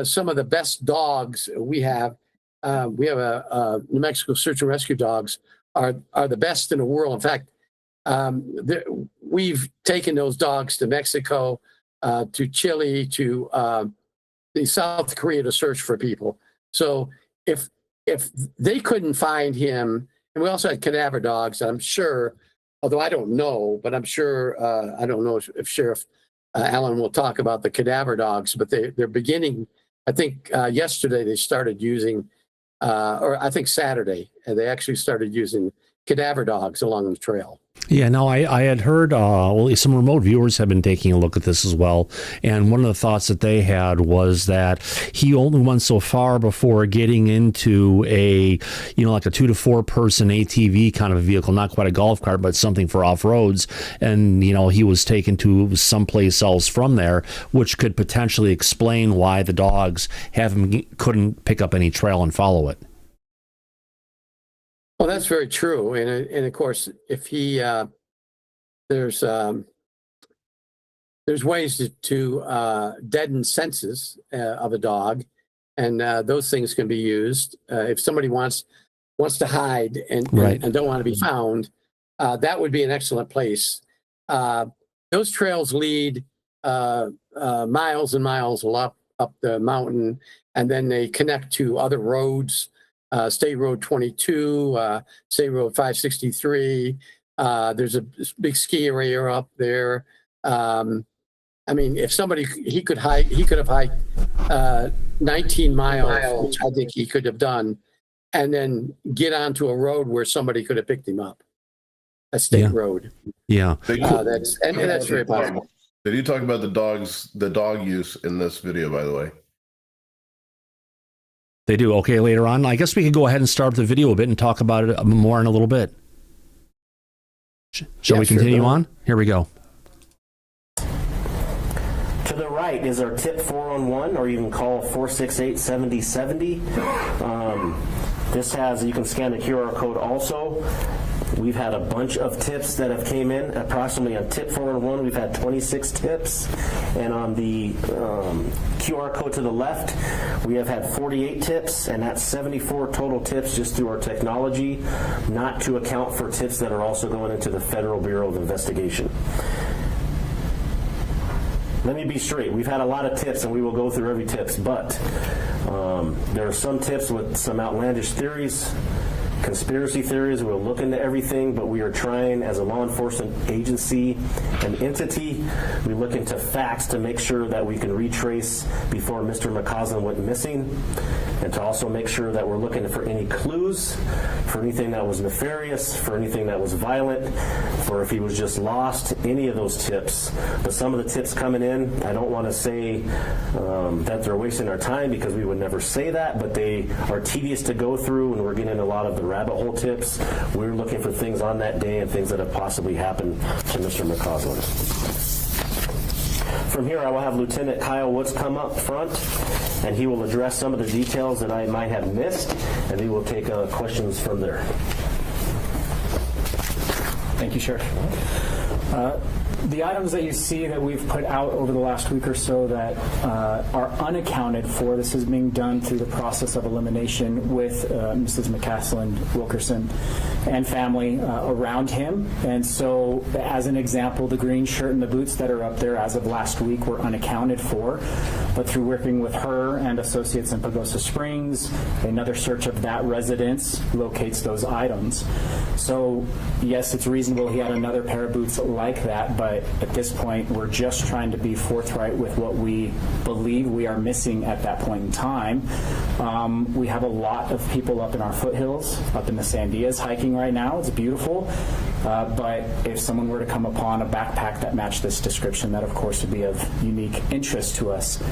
some of the best dogs we have. We have a New Mexico search and rescue dogs are the best in the world. In fact, we've taken those dogs to Mexico, to Chile, to South Korea to search for people. So if they couldn't find him, and we also had cadaver dogs, I'm sure, although I don't know, but I'm sure, I don't know if Sheriff Allen will talk about the cadaver dogs, but they're beginning, I think yesterday they started using, or I think Saturday, and they actually started using cadaver dogs along the trail. Yeah, no, I had heard, some remote viewers have been taking a look at this as well. And one of the thoughts that they had was that he only went so far before getting into a 2 to 4 person ATV kind of a vehicle, not quite a golf cart, but something for off roads. And, he was taken to someplace else from there, which could potentially explain why the dogs couldn't pick up any trail and follow it. Well, that's very true, and of course, if he there's ways to deaden senses of a dog, and those things can be used if somebody wants to hide and don't want to be found. That would be an excellent place. Those trails lead miles and miles up the mountain, and then they connect to other roads. State Road 22, State Road 563. There's a big ski area up there. I mean, if somebody, he could have hiked 19 miles, which I think he could have done, and then get onto a road where somebody could have picked him up. A state road. Yeah. That's very possible. Did you talk about the dog use in this video, by the way? They do. Okay, later on. I guess we could go ahead and start the video a bit and talk about it more in a little bit. Shall we continue on? Here we go. To the right is our tip 411, or you can call 468-7070. This has, you can scan the QR code also. We've had a bunch of tips that have came in. Approximately on tip 411, we've had 26 tips. And on the QR code to the left, we have had 48 tips, and that's 74 total tips just through our technology, not to account for tips that are also going into the Federal Bureau of Investigation. Let me be straight. We've had a lot of tips, and we will go through every tips, but there are some tips with some outlandish theories, conspiracy theories. We'll look into everything, but we are trying, as a law enforcement agency and entity, we look into facts to make sure that we can retrace before Mr. Mccasland went missing, and to also make sure that we're looking for any clues, for anything that was nefarious, for anything that was violent, for if he was just lost, any of those tips. But some of the tips coming in, I don't want to say that they're wasting our time, because we would never say that, but they are tedious to go through, and we're getting a lot of the rabbit hole tips. We're looking for things on that day and things that have possibly happened to Mr. Mccasland. From here, I will have Lieutenant Kyle Woods come up front, and he will address some of the details that I might have missed, and he will take questions from there. Thank you, Sheriff. The items that you see that we've put out over the last week or so that are unaccounted for, this is being done through the process of elimination with Mrs. Mccasland Wilkerson and family around him. And so, as an example, the green shirt and the boots that are up there as of last week were unaccounted for. But through working with her and associates in Pagosa Springs, another search of that residence locates those items. So, yes, it's reasonable he had another pair of boots like that, but at this point, we're just trying to be forthright with what we believe we are missing at that point in time. We have a lot of people up in our foothills, up in the Sandias, hiking right now. It's beautiful. But if someone were to come upon a backpack that matched this description, that of course would be of unique interest to us.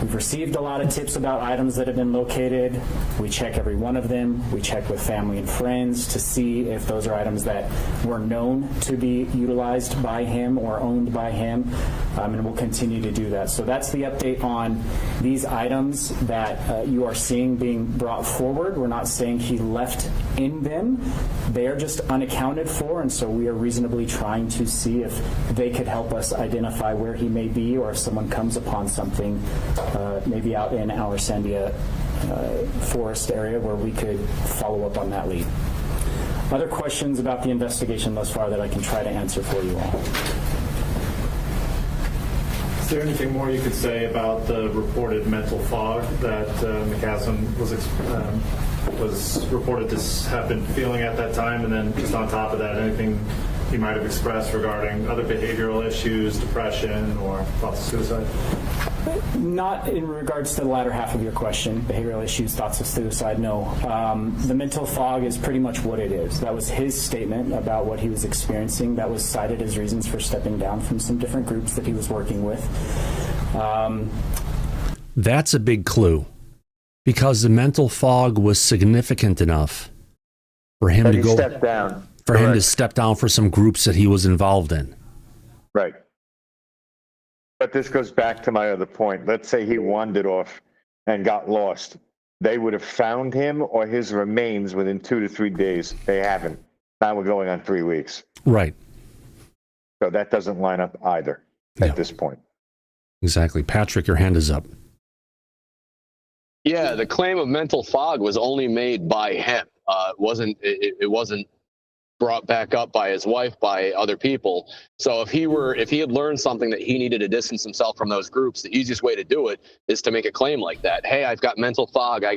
We've received a lot of tips about items that have been located. We check every one of them. We check with family and friends to see if those are items that were known to be utilized by him or owned by him, and we'll continue to do that. So that's the update on these items that you are seeing being brought forward. We're not saying he left in them. They are just unaccounted for, and so we are reasonably trying to see if they could help us identify where he may be, or if someone comes upon something maybe out in our Sandia forest area where we could follow up on that lead. Other questions about the investigation thus far that I can try to answer for you all? Is there anything more you could say about the reported mental fog that Mccasland was reported to have been feeling at that time, and then just on top of that, anything he might have expressed regarding other behavioral issues, depression, or thoughts of suicide? Not in regards to the latter half of your question, behavioral issues, thoughts of suicide, no. The mental fog is pretty much what it is. That was his statement about what he was experiencing. That was cited as reasons for stepping down from some different groups that he was working with. That's a big clue, because the mental fog was significant enough for him to go step down. For him to step down for some groups that he was involved in. Right. But this goes back to my other point. Let's say he wandered off and got lost. They would have found him or his remains within 2 to 3 days. They haven't. Now we're going on 3 weeks. Right. So that doesn't line up either at this point. Exactly. Patrick, your hand is up. Yeah, the claim of mental fog was only made by him. It wasn't brought back up by his wife, by other people. So if he had learned something that he needed to distance himself from those groups, the easiest way to do it is to make a claim like that. Hey, I've got mental fog. I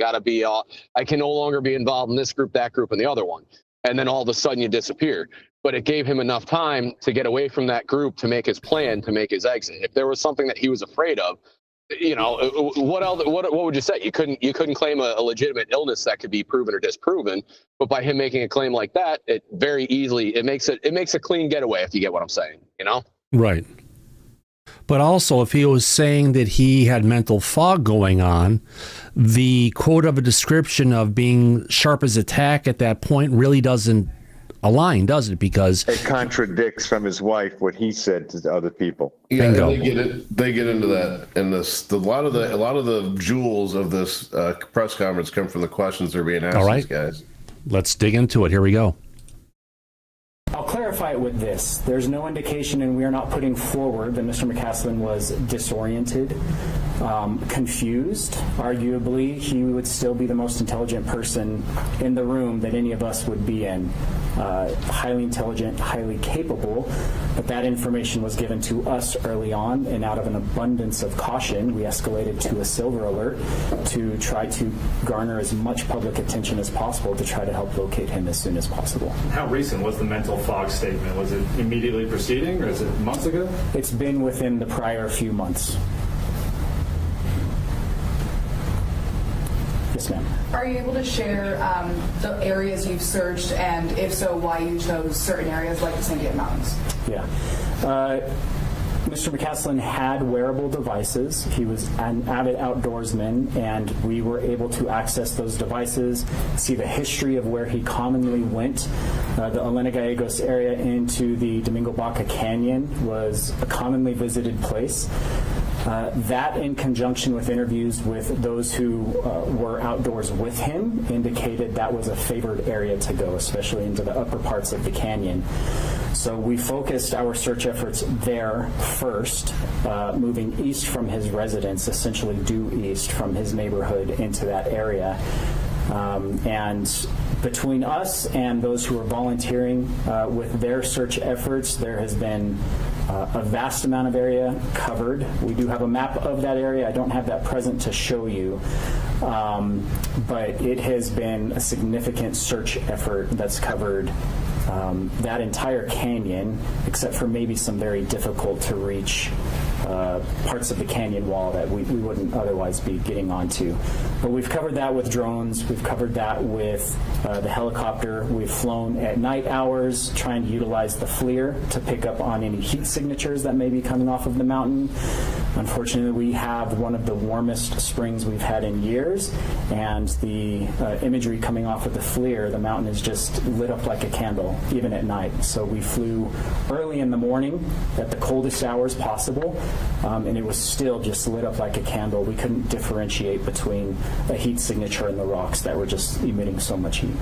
can no longer be involved in this group, that group, and the other one. And then all of a sudden you disappear. But it gave him enough time to get away from that group, to make his plan, to make his exit. If there was something that he was afraid of, what else? What would you say? You couldn't claim a legitimate illness that could be proven or disproven. But by him making a claim like that, it very easily it makes a clean getaway. If you get what I'm saying, Right. But also, if he was saying that he had mental fog going on, the quote of a description of being sharp as a tack at that point really doesn't align, does it? Because it contradicts from his wife what he said to the other people. Yeah, they get into that, and a lot of the jewels of this press conference come from the questions that are being asked. All right, these guys. Let's dig into it. Here we go. I'll clarify it with this. There's no indication, and we are not putting forward, that Mr. Mccasland was disoriented, confused. Arguably, he would still be the most intelligent person in the room that any of us would be in. Highly intelligent, highly capable, but that information was given to us early on, and out of an abundance of caution, we escalated to a silver alert to try to garner as much public attention as possible to try to help locate him as soon as possible. How recent was the mental fog statement? Was it immediately preceding, or is it months ago? It's been within the prior few months. Yes, ma'am. Are you able to share the areas you've searched, and if so, why you chose certain areas like the Sandia Mountains? Yeah. Mr. Mccasland had wearable devices. He was an avid outdoorsman, and we were able to access those devices, see the history of where he commonly went. The Elena Gallegos area into the Domingo Baca Canyon was a commonly visited place. That, in conjunction with interviews with those who were outdoors with him, indicated that was a favored area to go, especially into the upper parts of the canyon. So we focused our search efforts there first, moving east from his residence, essentially due east from his neighborhood into that area. And between us and those who are volunteering with their search efforts, there has been a vast amount of area covered. We do have a map of that area. I don't have that present to show you, but it has been a significant search effort that's covered that entire canyon, except for maybe some very difficult to reach parts of the canyon wall that we wouldn't otherwise be getting onto. But we've covered that with drones. We've covered that with the helicopter. We've flown at night hours trying to utilize the FLIR to pick up on any heat signatures that may be coming off of the mountain. Unfortunately, we have one of the warmest springs we've had in years, and the imagery coming off of the FLIR, the mountain is just lit up like a candle, even at night. So we flew early in the morning at the coldest hours possible, and it was still just lit up like a candle. We couldn't differentiate between a heat signature and the rocks that were just emitting so much heat.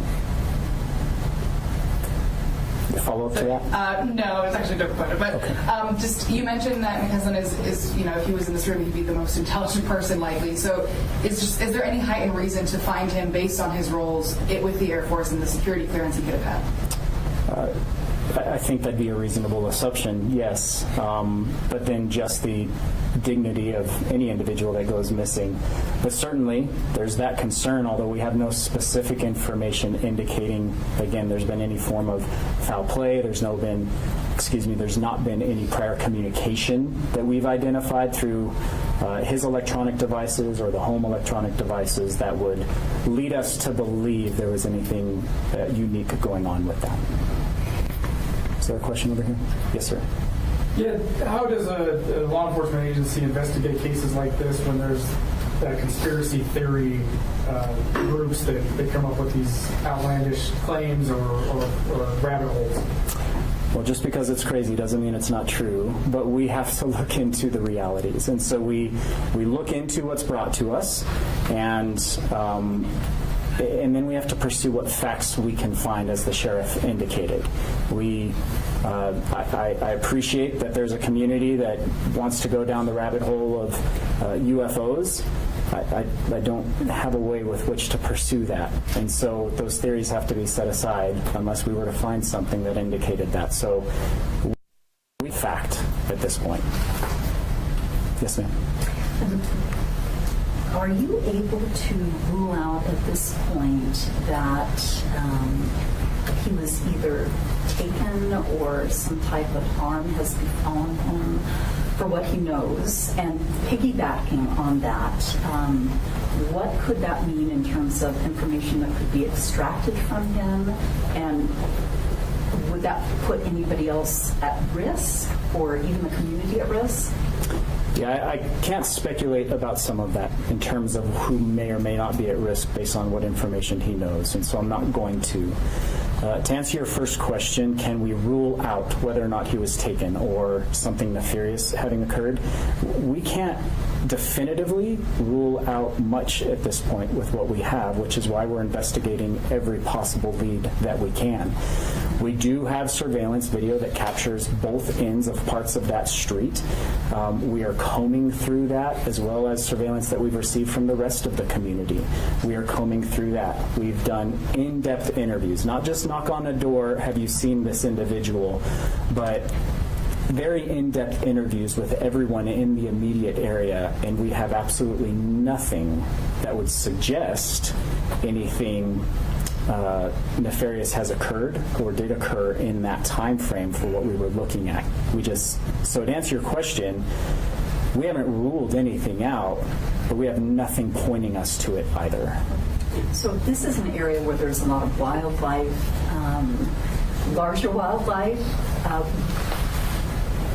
Follow up to that? No, it's actually a different question. But okay. Just you mentioned that Mccasland is if he was in this room, he'd be the most intelligent person likely. So is there any heightened reason to find him based on his roles with the Air Force and the security clearance he could have had? I think that'd be a reasonable assumption, yes. But then just the dignity of any individual that goes missing. But certainly there's that concern, although we have no specific information indicating, again, there's been any form of foul play. There's not been any prior communication that we've identified through his electronic devices or the home electronic devices that would lead us to believe there was anything unique going on with that. Is there a question over here? Yes, sir. Yeah, how does a law enforcement agency investigate cases like this when there's conspiracy theory groups that come up with these outlandish claims or rabbit holes? Well, just because it's crazy doesn't mean it's not true, but we have to look into the realities. And so we look into what's brought to us, and then we have to pursue what facts we can find, as the sheriff indicated. I appreciate that there's a community that wants to go down the rabbit hole of UFOs. I don't have a way with which to pursue that. And so those theories have to be set aside unless we were to find something that indicated that. So we fact at this point. Yes, ma'am. Are you able to rule out at this point that he was either taken or some type of harm has befallen him for what he knows? And piggybacking on that, what could that mean in terms of information that could be extracted from him? And would that put anybody else at risk or even the community at risk? Yeah, I can't speculate about some of that in terms of who may or may not be at risk based on what information he knows, and so I'm not going to. To answer your first question, can we rule out whether or not he was taken or something nefarious having occurred? We can't definitively rule out much at this point with what we have, which is why we're investigating every possible lead that we can. We do have surveillance video that captures both ends of parts of that street. We are combing through that, as well as surveillance that we've received from the rest of the community. We are combing through that. We've done in-depth interviews, not just knock on a door, have you seen this individual, but very in-depth interviews with everyone in the immediate area, and we have absolutely nothing that would suggest anything nefarious has occurred or did occur in that time frame for what we were looking at. So to answer your question, we haven't ruled anything out, but we have nothing pointing us to it either. So this is an area where there's a lot of wildlife, larger wildlife.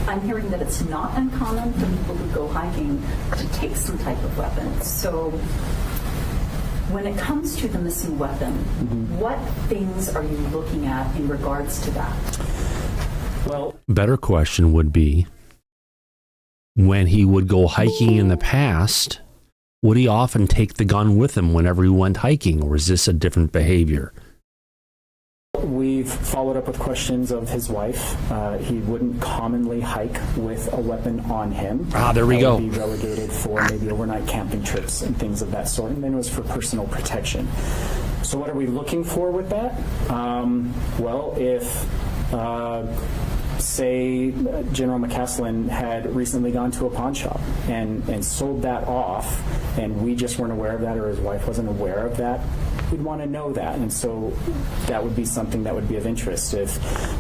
I'm hearing that it's not uncommon for people who go hiking to take some type of weapon. So when it comes to the missing weapon, what things are you looking at in regards to that? Well, better question would be, when he would go hiking in the past, would he often take the gun with him whenever he went hiking, or is this a different behavior? We've followed up with questions of his wife. He wouldn't commonly hike with a weapon on him. There we go. Would be relegated for maybe overnight camping trips and things of that sort, and then it was for personal protection. So what are we looking for with that? Well, if say General Mccasland had recently gone to a pawn shop and sold that off, and we just weren't aware of that, or his wife wasn't aware of that, we'd want to know that. And so that would be something that would be of interest. If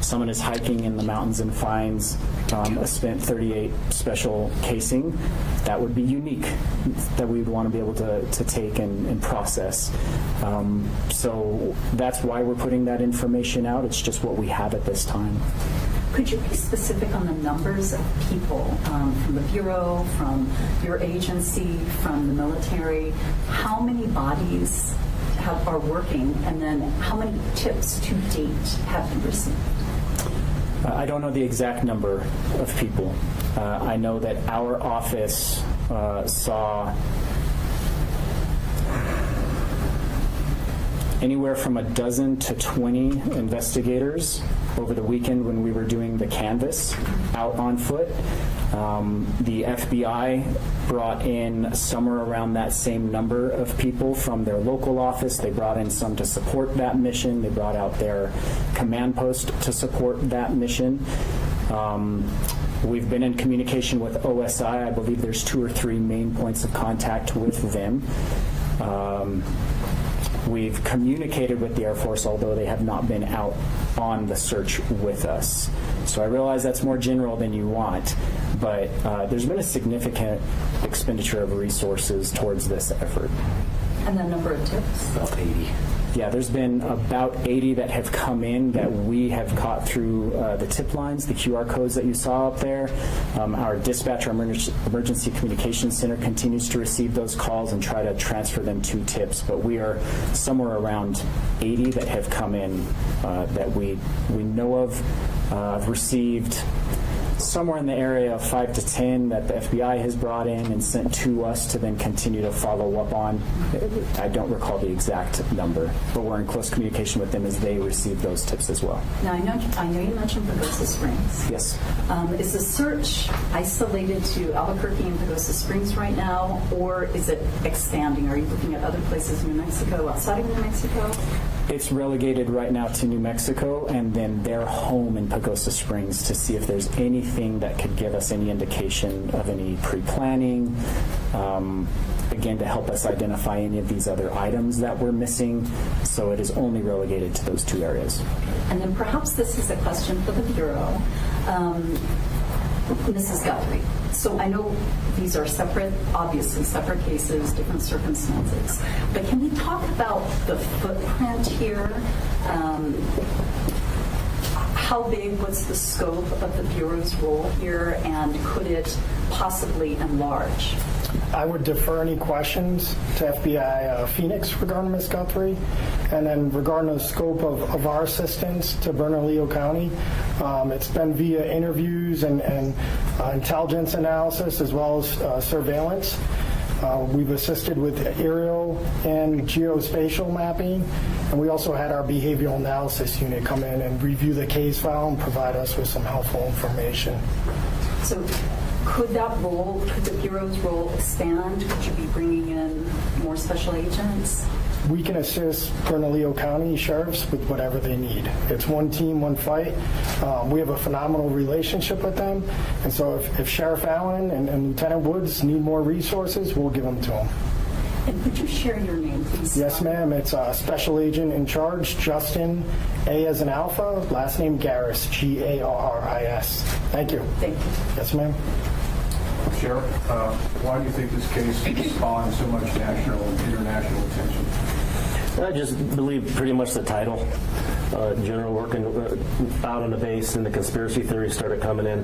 someone is hiking in the mountains and finds a spent 38 special casing, that would be unique, that we would want to be able to take and process. So that's why we're putting that information out. It's just what we have at this time. Could you be specific on the numbers of people from the Bureau, from your agency, from the military? How many bodies are working, and then how many tips to date have you received? I don't know the exact number of people. I know that our office saw anywhere from a dozen to 20 investigators over the weekend when we were doing the canvass out on foot. The FBI brought in somewhere around that same number of people from their local office. They brought in some to support that mission. They brought out their command post to support that mission. We've been in communication with OSI. I believe there's 2 or 3 main points of contact with them. We've communicated with the Air Force, although they have not been out on the search with us. So I realize that's more general than you want, but there's been a significant expenditure of resources towards this effort. And the number of tips? About 80. Yeah, there's been about 80 that have come in that we have caught through the tip lines, the QR codes that you saw up there. Our dispatch, our emergency communications center, continues to receive those calls and try to transfer them to tips. But we are somewhere around 80 that have come in that we know of. I've received somewhere in the area of 5 to 10 that the FBI has brought in and sent to us to then continue to follow up on. I don't recall the exact number, but we're in close communication with them as they receive those tips as well. Now, I know you mentioned Pagosa Springs. Yes. Is the search isolated to Albuquerque and Pagosa Springs right now, or is it expanding? Are you looking at other places in New Mexico, outside of New Mexico? It's relegated right now to New Mexico and then their home in Pagosa Springs to see if there's anything that could give us any indication of any pre-planning, again, to help us identify any of these other items that we're missing. So it is only relegated to those 2 areas. And then perhaps this is a question for the Bureau. Mrs. Guthrie. So I know these are separate, obviously separate cases, different circumstances, but can we talk about the footprint here? How big was the scope of the Bureau's role here, and could it possibly enlarge? I would defer any questions to FBI Phoenix regarding Ms. Guthrie, and then regarding the scope of our assistance to Bernalillo County. It's been via interviews and intelligence analysis as well as surveillance. We've assisted with aerial and geospatial mapping, and we also had our behavioral analysis unit come in and review the case file and provide us with some helpful information. So could the Bureau's role expand? Could you be bringing in more special agents? We can assist Bernalillo County sheriffs with whatever they need. It's one team, one fight. We have a phenomenal relationship with them, and so if Sheriff Allen and Lieutenant Woods need more resources, we'll give them to them. And could you share your name, please? Yes, ma'am. It's Special Agent in Charge, Justin, A as in Alpha, last name Garris, Garris. Thank you. Thank you. Yes, ma'am. Sheriff, why do you think this case spawned so much national and international attention? I just believe pretty much the title. General working out on the base, and the conspiracy theories started coming in.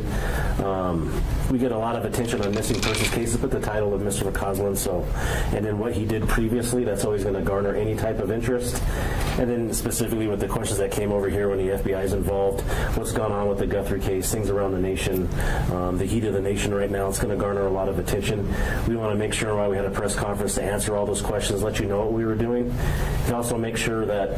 We get a lot of attention on missing persons cases, but the title of Mr. Mccasland, and then what he did previously, that's always going to garner any type of interest. And then specifically with the questions that came over here when the FBI is involved, what's gone on with the Guthrie case, things around the nation, the heat of the nation right now, it's going to garner a lot of attention. We want to make sure while we had a press conference to answer all those questions, let you know what we were doing, and also make sure that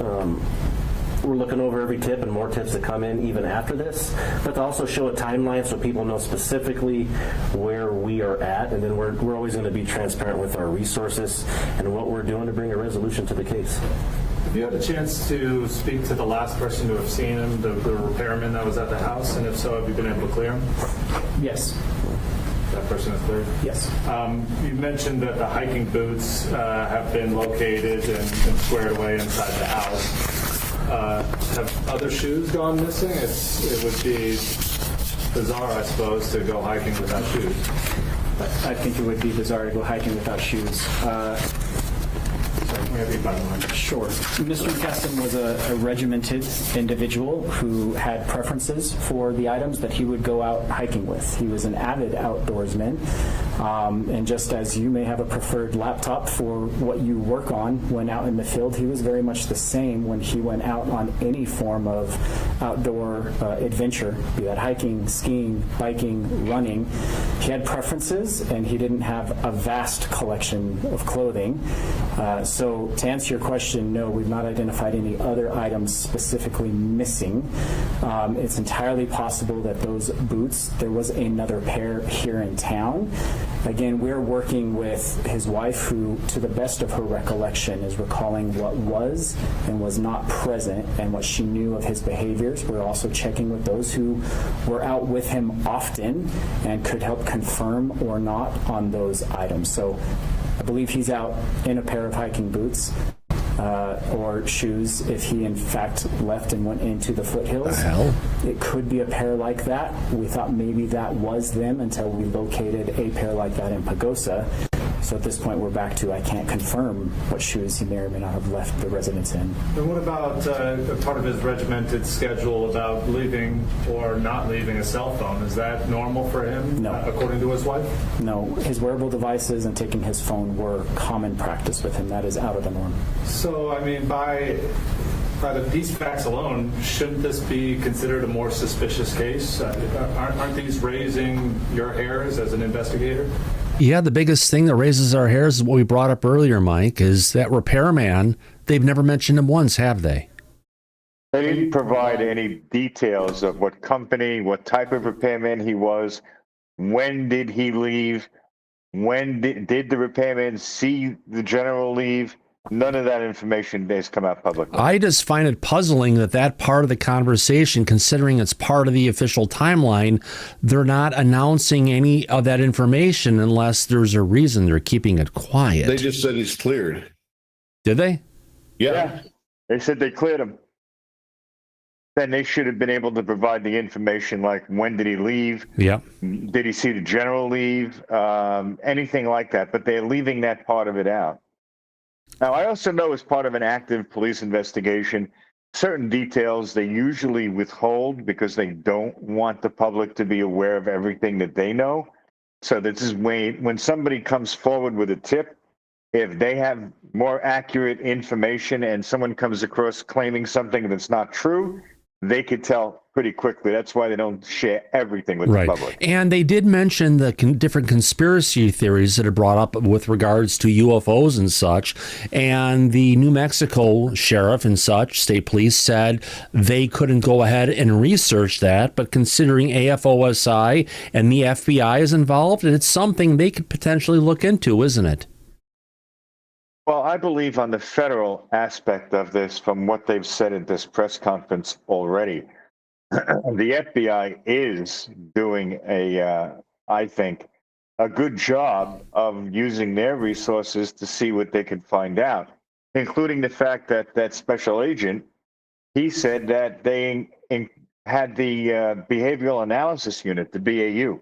we're looking over every tip and more tips that come in even after this, but to also show a timeline so people know specifically where we are at, and then we're always going to be transparent with our resources and what we're doing to bring a resolution to the case. Have you had a chance to speak to the last person to have seen him, the repairman that was at the house, and if so, have you been able to clear him? Yes. That person is cleared? Yes. You mentioned that the hiking boots have been located and squared away inside the house. Have other shoes gone missing? It would be bizarre, I suppose, to go hiking without shoes. I think it would be bizarre to go hiking without shoes. Sure. Mr. Mccasland was a regimented individual who had preferences for the items that he would go out hiking with. He was an avid outdoorsman. And just as you may have a preferred laptop for what you work on when out in the field, he was very much the same when he went out on any form of outdoor adventure, be that hiking, skiing, biking, running. He had preferences, and he didn't have a vast collection of clothing. So to answer your question, no, we've not identified any other items specifically missing. It's entirely possible that those boots, there was another pair here in town. Again, we're working with his wife, who, to the best of her recollection, is recalling what was and was not present and what she knew of his behaviors. We're also checking with those who were out with him often and could help confirm or not on those items. So I believe he's out in a pair of hiking boots or shoes if he in fact left and went into the foothills. The hell? It could be a pair like that. We thought maybe that was them until we located a pair like that in Pagosa. So at this point, we're back to I can't confirm what shoes he may or may not have left the residence in. And what about part of his regimented schedule about leaving or not leaving a cell phone? Is that normal for him, no. According to his wife? No. His wearable devices and taking his phone were common practice with him. That is out of the norm. So, I mean, by these facts alone, shouldn't this be considered a more suspicious case? Aren't these raising your hairs as an investigator? Yeah, the biggest thing that raises our hairs is what we brought up earlier, Mike, is that repairman. They've never mentioned him once, have they? They didn't provide any details of what company, what type of repairman he was, when did he leave, when did the repairman see the general leave. None of that information has come out publicly. I just find it puzzling that part of the conversation, considering it's part of the official timeline, they're not announcing any of that information unless there's a reason they're keeping it quiet. They just said he's cleared. Did they? Yeah. They said they cleared him. Then they should have been able to provide the information like when did he leave? Yeah. Did he see the general leave? Anything like that. But they're leaving that part of it out. Now, I also know as part of an active police investigation, certain details they usually withhold because they don't want the public to be aware of everything that they know. So this is when somebody comes forward with a tip, if they have more accurate information and someone comes across claiming something that's not true, they could tell pretty quickly. That's why they don't share everything with the public. And they did mention the different conspiracy theories that are brought up with regards to UFOs and such. And the New Mexico sheriff and such, state police, said they couldn't go ahead and research that. But considering AFOSI and the FBI is involved, it's something they could potentially look into, isn't it? Well, I believe on the federal aspect of this, from what they've said at this press conference already, the FBI is doing I think, a good job of using their resources to see what they can find out, including the fact that that special agent, he said that they had the Behavioral Analysis Unit, the BAU,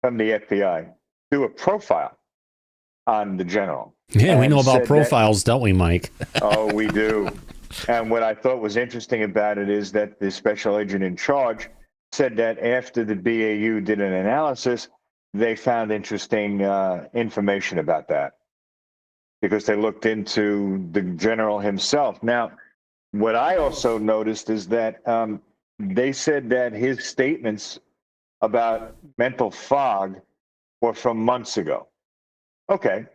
from the FBI, do a profile on the general. Yeah, we know about profiles, don't we, Mike? Oh, we do. And what I thought was interesting about it is that the special agent in charge said that after the BAU did an analysis, they found interesting information about that because they looked into the general himself. Now, what I also noticed is that they said that his statements about mental fog were from months ago. Okay.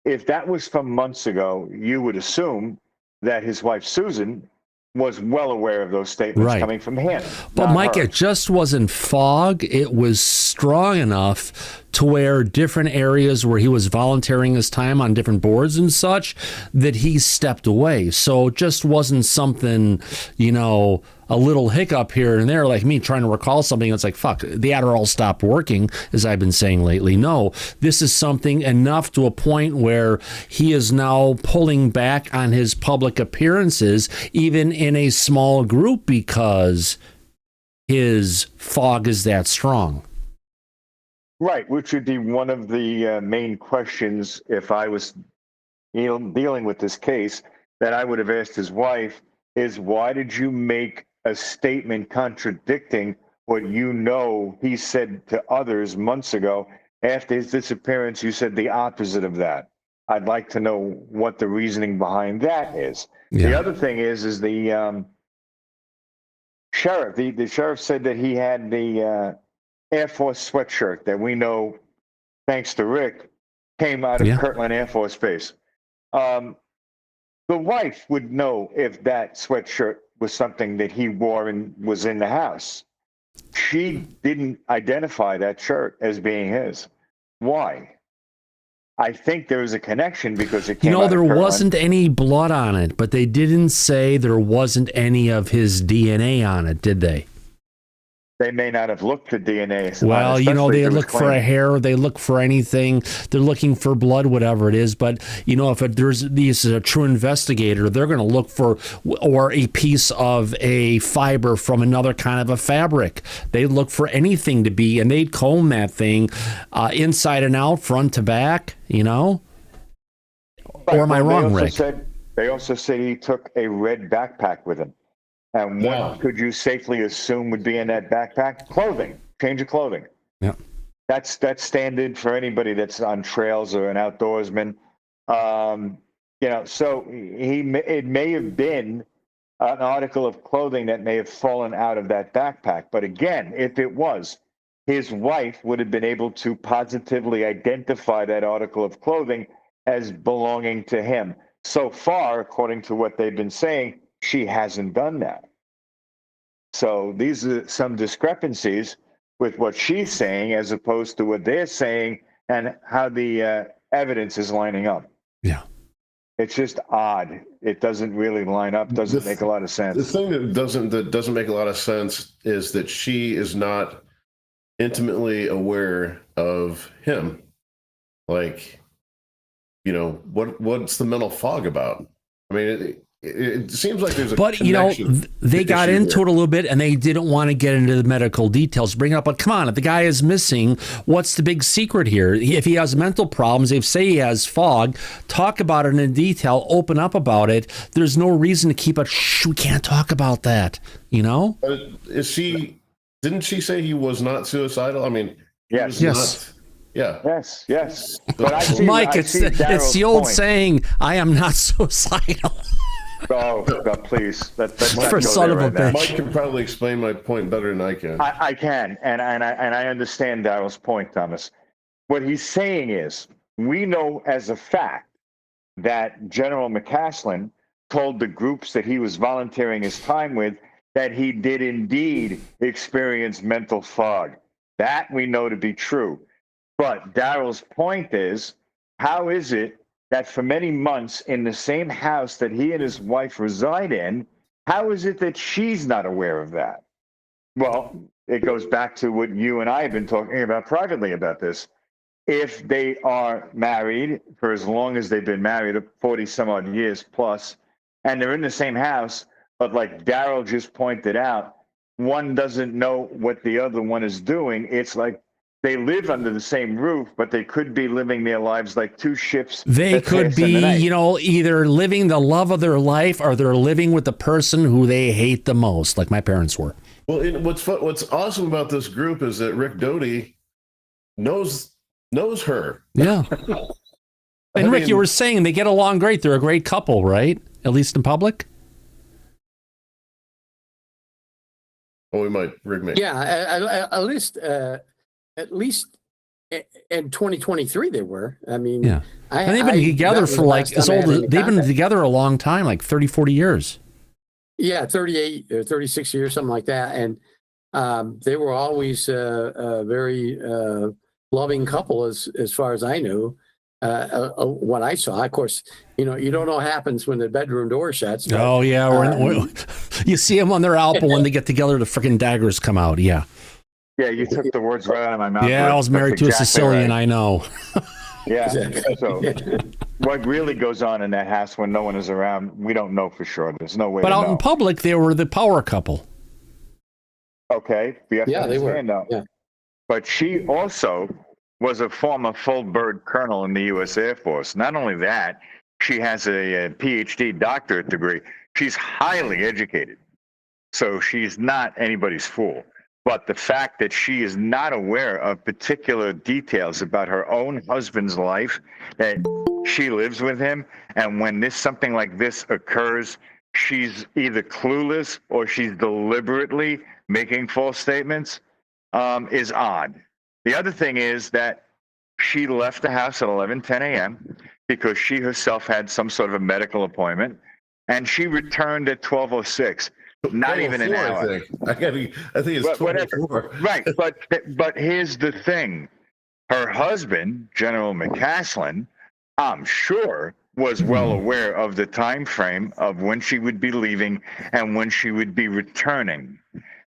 If that was from months ago, you would assume that his wife, Susan, was well aware of those statements coming from him. But Mike, her. it just wasn't fog. It was strong enough to where different areas where he was volunteering his time on different boards and such, that he stepped away. So it just wasn't something, you know, a little hiccup here and there, like me trying to recall something. It's like, fuck, the Adderall stopped working, as I've been saying lately. No, this is something enough to a point where he is now pulling back on his public appearances, even in a small group, because his fog is that strong. Right, which would be one of the main questions if I was dealing with this case that I would have asked his wife is, why did you make a statement contradicting what you know he said to others months ago? After his disappearance, you said the opposite of that. I'd like to know what the reasoning behind that is. Yeah. The other thing is the sheriff. The sheriff said that he had the Air Force sweatshirt that we know, thanks to Rick, came out of Kirtland Air Force Base. The wife would know if that sweatshirt was something that he wore and was in the house. She didn't identify that shirt as being his. Why? I think there was a connection because it came out of there Kirtland. wasn't any blood on it, but they didn't say there wasn't any of his DNA on it, did they? They may not have looked for DNA. Well, you know, they look for a hair, they look for anything, they're looking for blood, whatever it is. But, you know, if this is a true investigator, they're going to look for, or a piece of a fiber from another kind of a fabric. They look for anything to be, and they'd comb that thing inside and out, front to back, you know? Or am I wrong, Rick? They also said he took a red backpack with him. And what could you safely assume would be in that backpack? Clothing, change of clothing. Yeah, that's standard for anybody that's on trails or an outdoorsman. You know, so it may have been an article of clothing that may have fallen out of that backpack. But again, if it was, his wife would have been able to positively identify that article of clothing as belonging to him. So far, according to what they've been saying, she hasn't done that. So these are some discrepancies with what she's saying as opposed to what they're saying and how the evidence is lining up. Yeah. It's just odd. It doesn't really line up, doesn't make a lot of sense. The thing that doesn't make a lot of sense is that she is not intimately aware of him. Like, you know, what's the mental fog about? I mean, it seems like there's a they got into it a little bit and they didn't want to get into the medical details, bring it up. But come on, if the guy is missing, what's the big secret here? If he has mental problems, they say he has fog, talk about it in detail, open up about it. There's no reason to keep it, we can't talk about that, you know? Didn't she say he was not suicidal? I mean, yes. Yes. But Mike, it's the old saying, I am not suicidal. Oh, God, please. That's for son of a bitch. Mike can probably explain my point better than I can. I can, and I understand Daryl's point, Thomas. What he's saying is, we know as a fact that General Mccasland told the groups that he was volunteering his time with that he did indeed experience mental fog. That we know to be true. But Daryl's point is, how is it that for many months in the same house that he and his wife reside in, how is it that she's not aware of that? Well, it goes back to what you and I have been talking about privately about this. If they are married for as long as they've been married, 40 some odd years plus, and they're in the same house, but like Daryl just pointed out, one doesn't know what the other one is doing. It's like they live under the same roof, but they could be living their lives like two ships. They could be, you know, either living the love of their life or they're living with the person who they hate the most, like my parents were. Well, what's awesome about this group is that Rick Doty knows her. Yeah. And Rick, you were saying they get along great. They're a great couple, right? At least in public. Oh, we might, Rick. Yeah, at least in 2023 they were. I mean, yeah. And they've been together for like as old as they've been together a long time, like 30, 40 years. Yeah, 38 or 36 years, something like that. And they were always a very loving couple, as far as I knew. What I saw, of course, you don't know what happens when the bedroom door shuts. But, oh yeah, you see them on their album when they get together. The freaking daggers come out. Yeah. Yeah, you took the words right out of my mouth. Yeah, I was married to a Sicilian. Right. I know. Yeah. So, what really goes on in that house when no one is around, we don't know for sure. There's no way. But to out know. in public, they were the power couple. Okay. We have to they were. understand that. Yeah. But she also was a former full bird colonel in the U.S. Air Force. Not only that, she has a PhD doctorate degree. She's highly educated. So she's not anybody's fool. But the fact that she is not aware of particular details about her own husband's life, that she lives with him, and when something like this occurs, she's either clueless or she's deliberately making false statements, is odd. The other thing is that she left the house at 11:10 a.m. because she herself had some sort of a medical appointment, and she returned at 12:06. Not even an hour. I think it's 24. Right, but here's the thing: her husband, General Mccasland, I'm sure, was well aware of the time frame of when she would be leaving and when she would be returning.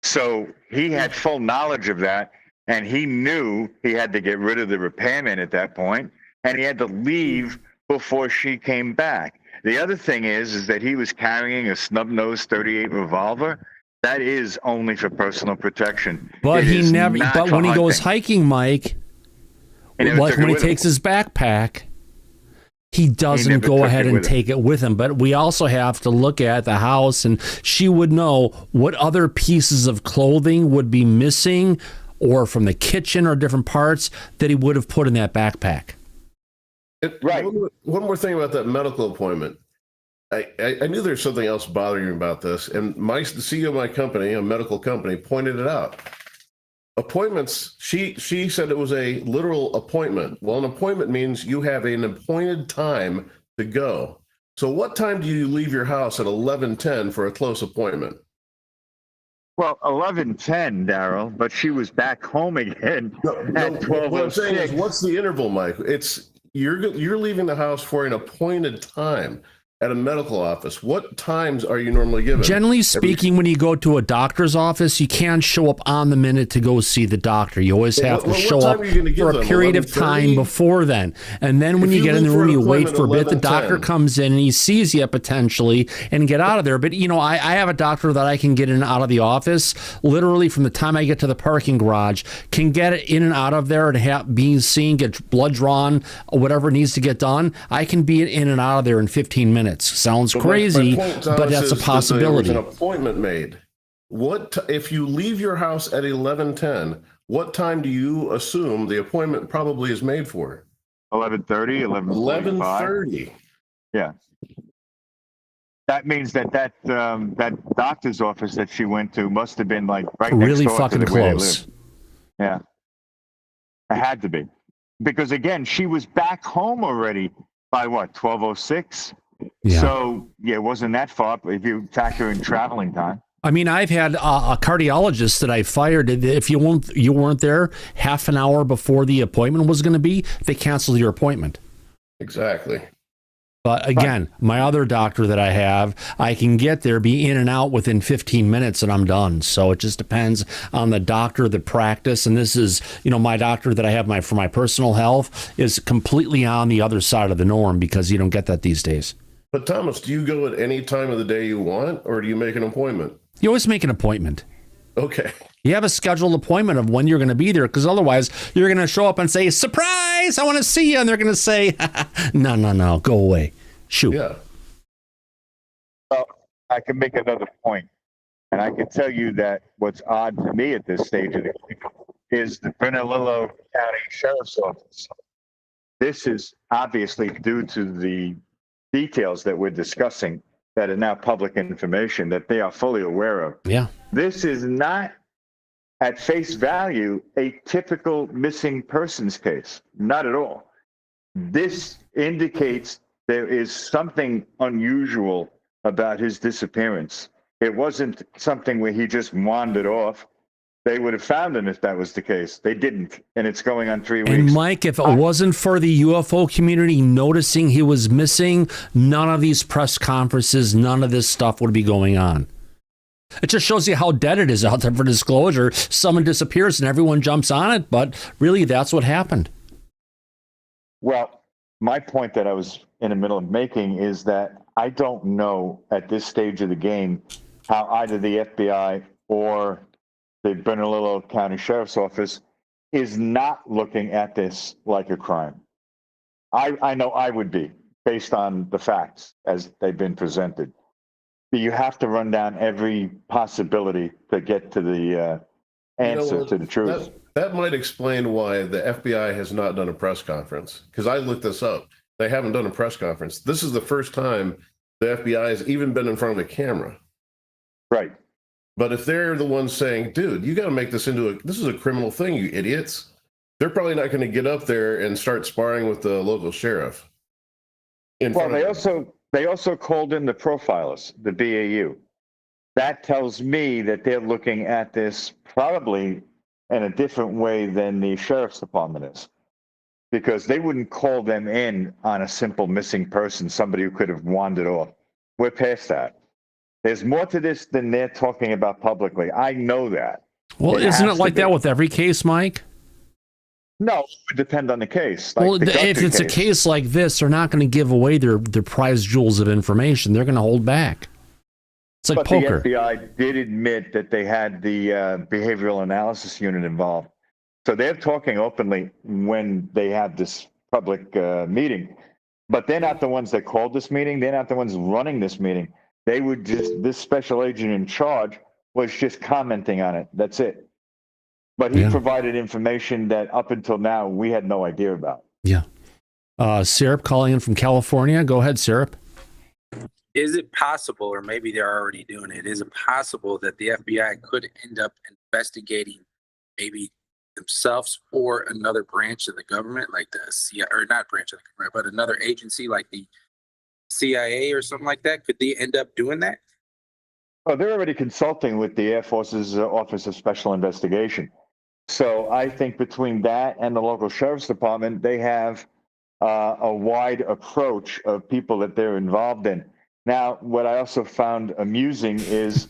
So he had full knowledge of that, and he knew he had to get rid of the repairman at that point, and he had to leave before she came back. The other thing is that he was carrying a snub-nosed .38 revolver. That is only for personal protection. But It he never. not But for when he goes hunting. hiking, Mike, like when he takes his backpack, he doesn't go ahead and take it with him. But we also have to look at the house, and she would know what other pieces of clothing would be missing, or from the kitchen or different parts that he would have put in that backpack. Right. One more thing about that medical appointment. I knew there's something else bothering me about this, and the CEO of my company, a medical company, pointed it out. Appointments, she said it was a literal appointment. Well, an appointment means you have an appointed time to go. So what time do you leave your house at 11:10 for a close appointment? Well, 11:10, Daryl, but she was back home again at 12:06. What I'm saying is, what's the interval, Mike? It's you're leaving the house for an appointed time at a medical office. What times are you normally given? Generally speaking, when you go to a doctor's office, you can't show up on the minute to go see the doctor. You always have to show up for a period of time before then. And then when you get in the room, you wait for a bit. The doctor comes in and he sees you potentially and get out of there. But, I have a doctor that I can get in and out of the office literally from the time I get to the parking garage, can get it in and out of there and being seen, get blood drawn, whatever needs to get done. I can be in and out of there in 15 minutes. Sounds crazy, but that's a possibility. There was an appointment made. What if you leave your house at 11:10? What time do you assume the appointment probably is made for? 11:30, 11:30. Yeah. That means that doctor's office that she went to must have been like right next really door fucking to where they close. lived. Yeah. It had to be. Because again, she was back home already by what, 12:06? Yeah. So, it wasn't that far if you factor in traveling time. I mean, I've had a cardiologist that I fired. If you weren't there half an hour before the appointment was going to be, they canceled your appointment. Exactly. But again, my other doctor that I have, I can get there, be in and out within 15 minutes, and I'm done. So it just depends on the doctor, the practice. And this is, my doctor that I have for my personal health is completely on the other side of the norm because you don't get that these days. But Thomas, do you go at any time of the day you want, or do you make an appointment? You always make an appointment. Okay. You have a scheduled appointment of when you're going to be there, because otherwise you're going to show up and say, surprise, I want to see you. And they're going to say, no, go away. Shoot. Yeah. Well, I can make another point, and I can tell you that what's odd to me at this stage of the case is the Bernalillo County Sheriff's Office. This is obviously due to the details that we're discussing that are now public information that they are fully aware of. Yeah. This is not, at face value, a typical missing persons case. Not at all. This indicates there is something unusual about his disappearance. It wasn't something where he just wandered off. They would have found him if that was the case. They didn't, and it's going on 3 weeks. And Mike, if it wasn't for the UFO community noticing he was missing, none of these press conferences, none of this stuff would be going on. It just shows you how dead it is out there for disclosure. Someone disappears and everyone jumps on it, but really that's what happened. Well, my point that I was in the middle of making is that I don't know at this stage of the game how either the FBI or the Bernalillo County Sheriff's Office is not looking at this like a crime. I know I would be, based on the facts as they've been presented. But you have to run down every possibility to get to the answer to the truth. That might explain why the FBI has not done a press conference, because I looked this up. They haven't done a press conference. This is the first time the FBI has even been in front of a camera. Right. But if they're the ones saying, dude, you got to make this into this is a criminal thing, you idiots, they're probably not going to get up there and start sparring with the local sheriff. Well, they also called in the profilers, the BAU. That tells me that they're looking at this probably in a different way than the sheriff's department is, because they wouldn't call them in on a simple missing person, somebody who could have wandered off. We're past that. There's more to this than they're talking about publicly. I know that. Well, isn't it like that with every case, Mike? No, it would depend on the case. Like well, if it's a case like this, they're not going to give away their prize jewels of information. They're going to hold back. It's like poker. The FBI did admit that they had the behavioral analysis unit involved. So they're talking openly when they have this public meeting. But they're not the ones that called this meeting. They're not the ones running this meeting. They would just, this special agent in charge was just commenting on it. That's it. But he provided information that up until now, we had no idea about. Yeah. Syrup calling in from California. Go ahead, Syrup. Is it possible, or maybe they're already doing it, is it possible that the FBI could end up investigating maybe themselves or another branch of the government, like the CIA, or not branch of the government, but another agency like the CIA or something like that? Could they end up doing that? Oh, they're already consulting with the Air Force's Office of Special Investigation. So I think between that and the local sheriff's department, they have a wide approach of people that they're involved in. Now, what I also found amusing is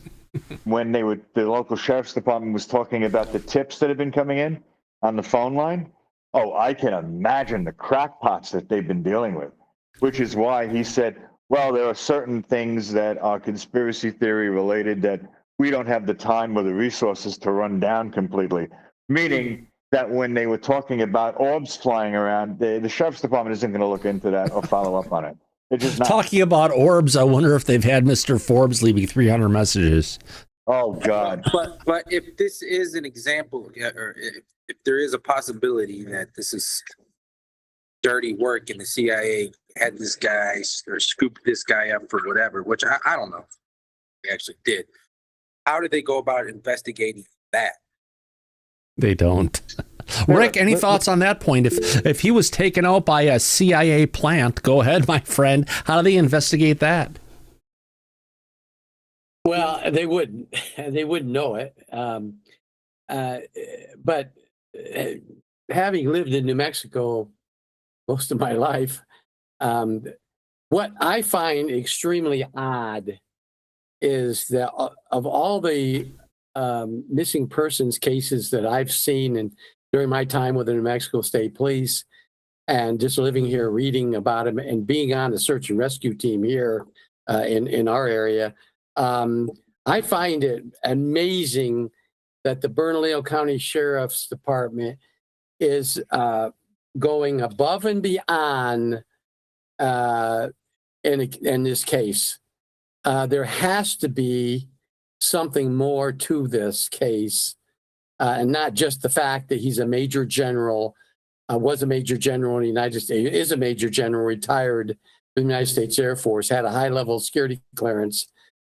when the local sheriff's department was talking about the tips that have been coming in on the phone line. Oh, I can imagine the crackpots that they've been dealing with, which is why he said, well, there are certain things that are conspiracy theory related that we don't have the time or the resources to run down completely. Meaning that when they were talking about orbs flying around, the sheriff's department isn't going to look into that or follow up on it. It's just not. Talking about orbs, I wonder if they've had Mr. Forbes leaving 300 messages. Oh, God. But if this is an example, or if there is a possibility that this is dirty work and the CIA had this guy or scooped this guy up for whatever, which I don't know if they actually did, how did they go about investigating that? They don't. Rick, any thoughts on that point? If he was taken out by a CIA plant, go ahead, my friend. How do they investigate that? Well, they wouldn't. They wouldn't know it. But having lived in New Mexico most of my life, what I find extremely odd is that of all the missing persons cases that I've seen and during my time with the New Mexico State Police and just living here, reading about them and being on the search and rescue team here in our area, I find it amazing that the Bernalillo County Sheriff's Department is going above and beyond in this case. There has to be something more to this case, and not just the fact that he's a major general, was a major general in the United States, is a major general, retired from the United States Air Force, had a high-level security clearance,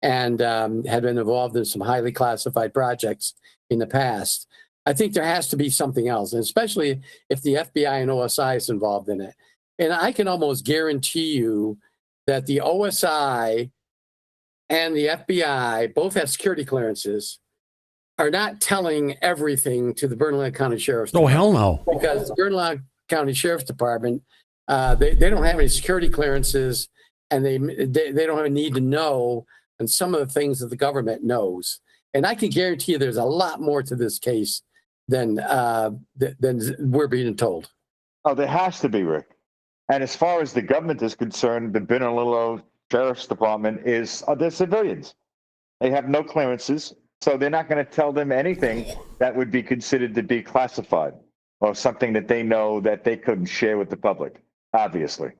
and had been involved in some highly classified projects in the past. I think there has to be something else, and especially if the FBI and OSI is involved in it. And I can almost guarantee you that the OSI and the FBI both have security clearances, are not telling everything to the Bernalillo County Sheriff's Department. Oh, hell no. Because the Bernalillo County Sheriff's Department, they don't have any security clearances, and they don't have a need to know, and some of the things that the government knows. And I can guarantee you there's a lot more to this case than we're being told. Oh, there has to be, Rick. And as far as the government is concerned, the Bernalillo Sheriff's Department they're civilians. They have no clearances, so they're not going to tell them anything that would be considered to be classified or something that they know that they couldn't share with the public, obviously.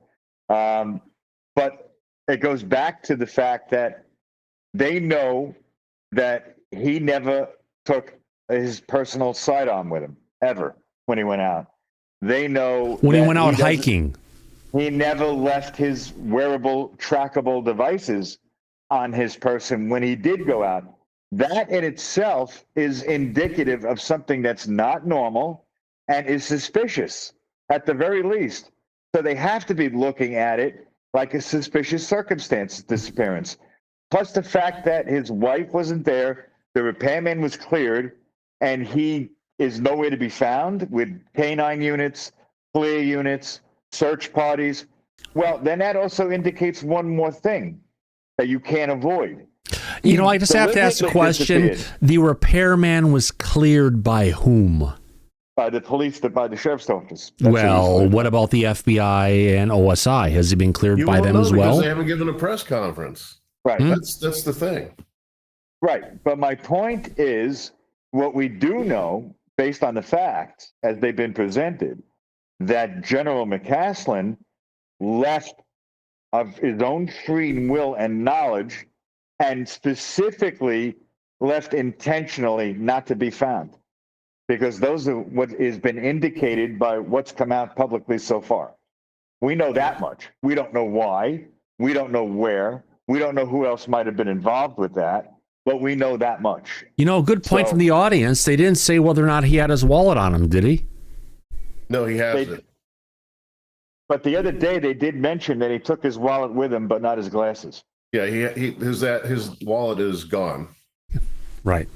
But it goes back to the fact that they know that he never took his personal sidearm with him, ever, when he went out. They know when he went out hiking. He never left his wearable, trackable devices on his person when he did go out. That in itself is indicative of something that's not normal and is suspicious, at the very least. So they have to be looking at it like a suspicious circumstance disappearance. Plus the fact that his wife wasn't there, the repairman was cleared, and he is nowhere to be found with canine units, FLIR units, search parties. Well, then that also indicates one more thing that you can't avoid. You know, I just have to ask the question. The repairman was cleared by whom? By the police, by the sheriff's office. Well, what about the FBI and OSI? Has he been cleared by them as well? Because they haven't given a press conference. Right. That's the thing. Right. But my point is, what we do know, based on the facts as they've been presented, that General Mccasland left of his own free will and knowledge, and specifically left intentionally not to be found, because those are what has been indicated by what's come out publicly so far. We know that much. We don't know why. We don't know where. We don't know who else might have been involved with that, but we know that much. You know, a good point from the audience. They didn't say whether or not he had his wallet on him, did he? No, he hasn't. But the other day they did mention that he took his wallet with him, but not his glasses. Yeah, his wallet is gone. Right.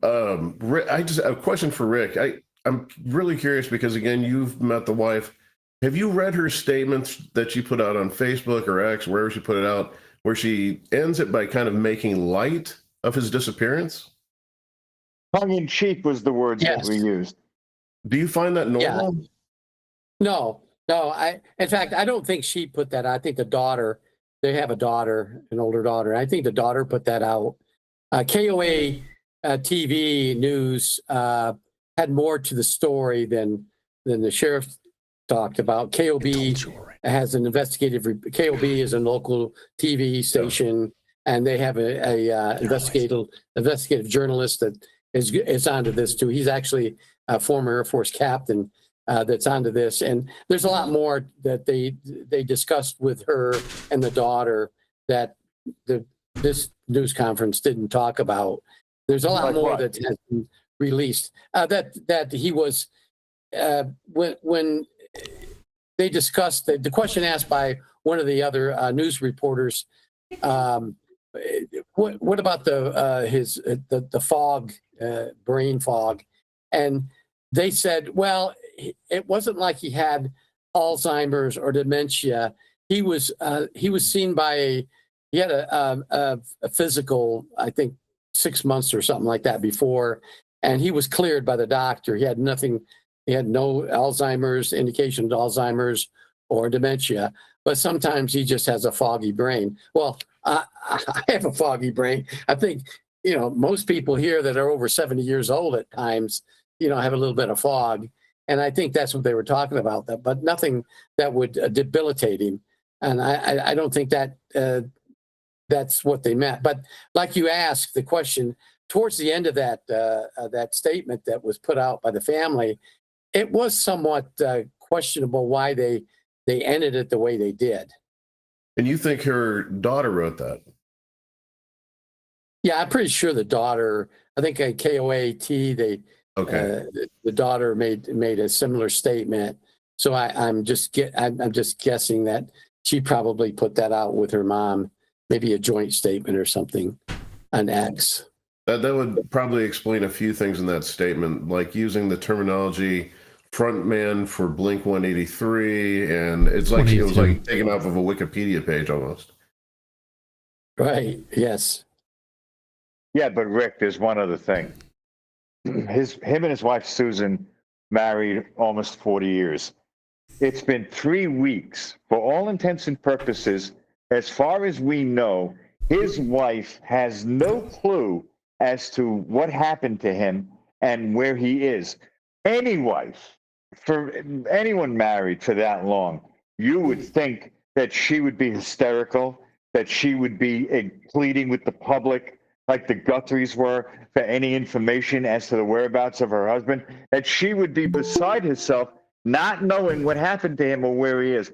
Rick, I just have a question for Rick. I'm really curious because, again, you've met the wife. Have you read her statements that she put out on Facebook or X, wherever she put it out, where she ends it by kind of making light of his disappearance? Tongue in cheek was the word that we used. Do you find that normal? Yeah. No. In fact, I don't think she put that out. I think the daughter, they have a daughter, an older daughter. I think the daughter put that out. KOA TV news had more to the story than the sheriff talked about. KOB has an investigative. KOB is a local TV station, and they have a investigative journalist that is onto this too. He's actually a former Air Force captain that's onto this, and there's a lot more that they discussed with her and the daughter that this news conference didn't talk about. There's a lot more that has been released. That he was when they discussed the question asked by one of the other news reporters. What about the fog, brain fog? And they said, well, it wasn't like he had Alzheimer's or dementia. He was seen by he had a physical, I think 6 months or something like that before, and he was cleared by the doctor. He had nothing. He had no Alzheimer's, indication of Alzheimer's or dementia, but sometimes he just has a foggy brain. Well, I have a foggy brain. I think, most people here that are over 70 years old at times, have a little bit of fog. And I think that's what they were talking about, but nothing that would debilitate him. And I don't think that that's what they meant. But like you asked the question, towards the end of that statement that was put out by the family, it was somewhat questionable why they ended it the way they did. And you think her daughter wrote that? Yeah, I'm pretty sure the daughter. I think at KOAT the daughter made a similar statement. So I'm just guessing that she probably put that out with her mom maybe a joint statement or something on X. That would probably explain a few things in that statement, like using the terminology frontman for Blink 183, and it's like it was like taken off of a Wikipedia page almost. Right. Yes. Yeah, but Rick, there's one other thing. Him and his wife Susan married almost 40 years. It's been 3 weeks. For all intents and purposes, as far as we know, his wife has no clue as to what happened to him and where he is. Any wife, for anyone married for that long, you would think that she would be hysterical, that she would be pleading with the public like the Guthries were for any information as to the whereabouts of her husband, that she would be beside herself, not knowing what happened to him or where he is.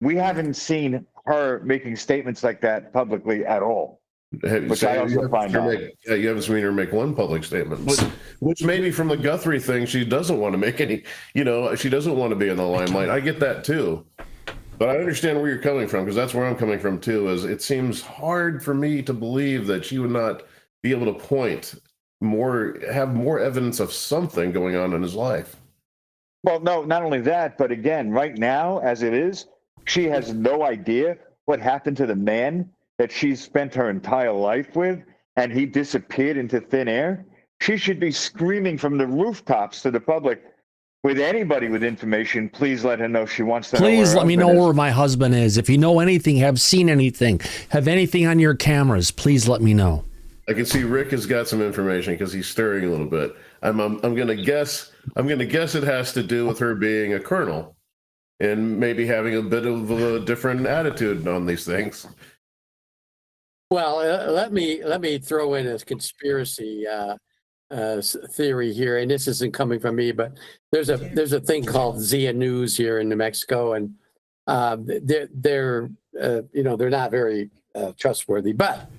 We haven't seen her making statements like that publicly at all, which I also find odd. You haven't seen her make one public statement, which maybe from the Guthrie thing, she doesn't want to make any, she doesn't want to be in the limelight. I get that too. But I understand where you're coming from, because that's where I'm coming from too, is it seems hard for me to believe that she would not be able to have more evidence of something going on in his life. Well, no, not only that, but again, right now, as it is, she has no idea what happened to the man that she's spent her entire life with, and he disappeared into thin air. She should be screaming from the rooftops to the public, with anybody with information, please let her know she wants to know. Please let me know where my husband is. If you know anything, have seen anything, have anything on your cameras, please let me know. I can see Rick has got some information because he's stirring a little bit. I'm going to guess it has to do with her being a colonel and maybe having a bit of a different attitude on these things. Well, let me throw in a conspiracy theory here, and this isn't coming from me, but there's a thing called Zia News here in New Mexico, and they're not very trustworthy, but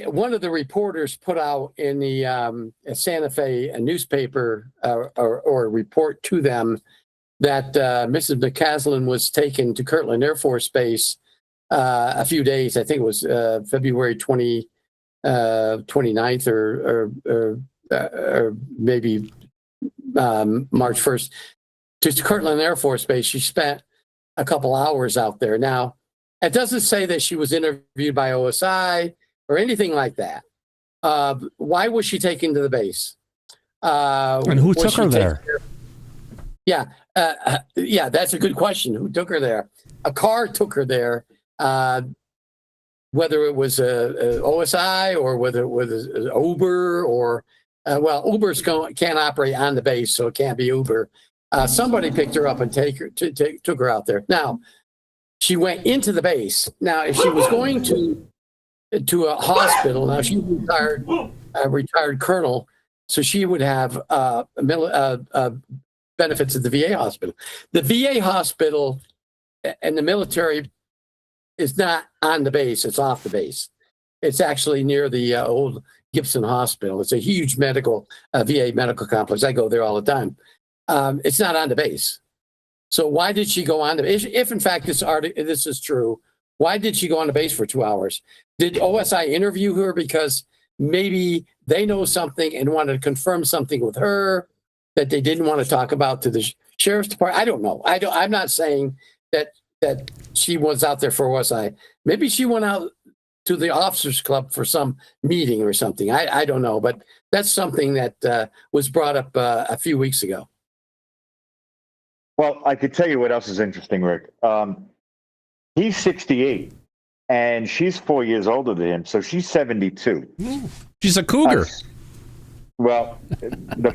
one of the reporters put out in the Santa Fe newspaper or report to them that Mrs. Mccasland was taken to Kirtland Air Force Base a few days. I think it was February 29th or maybe March 1st to Kirtland Air Force Base. She spent a couple hours out there. Now, it doesn't say that she was interviewed by OSI or anything like that. Why was she taken to the base? And who took her there? Yeah, that's a good question. Who took her there? A car took her there. Whether it was a OSI or whether it was Uber or, Ubers can't operate on the base, so it can't be Uber. Somebody picked her up and took her out there. Now, she went into the base. Now, if she was going to a hospital, now she's retired colonel, so she would have benefits at the VA hospital. The VA hospital and the military is not on the base, it's off the base. It's actually near the old Gibson Hospital. It's a huge VA medical complex. I go there all the time. It's not on the base. So why did she go on the base? If in fact this is true, why did she go on the base for 2 hours? Did OSI interview her because maybe they know something and wanted to confirm something with her that they didn't want to talk about to the sheriff's department? I don't know. I'm not saying that she was out there for OSI. Maybe she went out to the officers club for some meeting or something. I don't know, but that's something that was brought up a few weeks ago. Well, I could tell you what else is interesting, Rick. He's 68 and she's 4 years older than him, so she's 72. She's a cougar. Well, the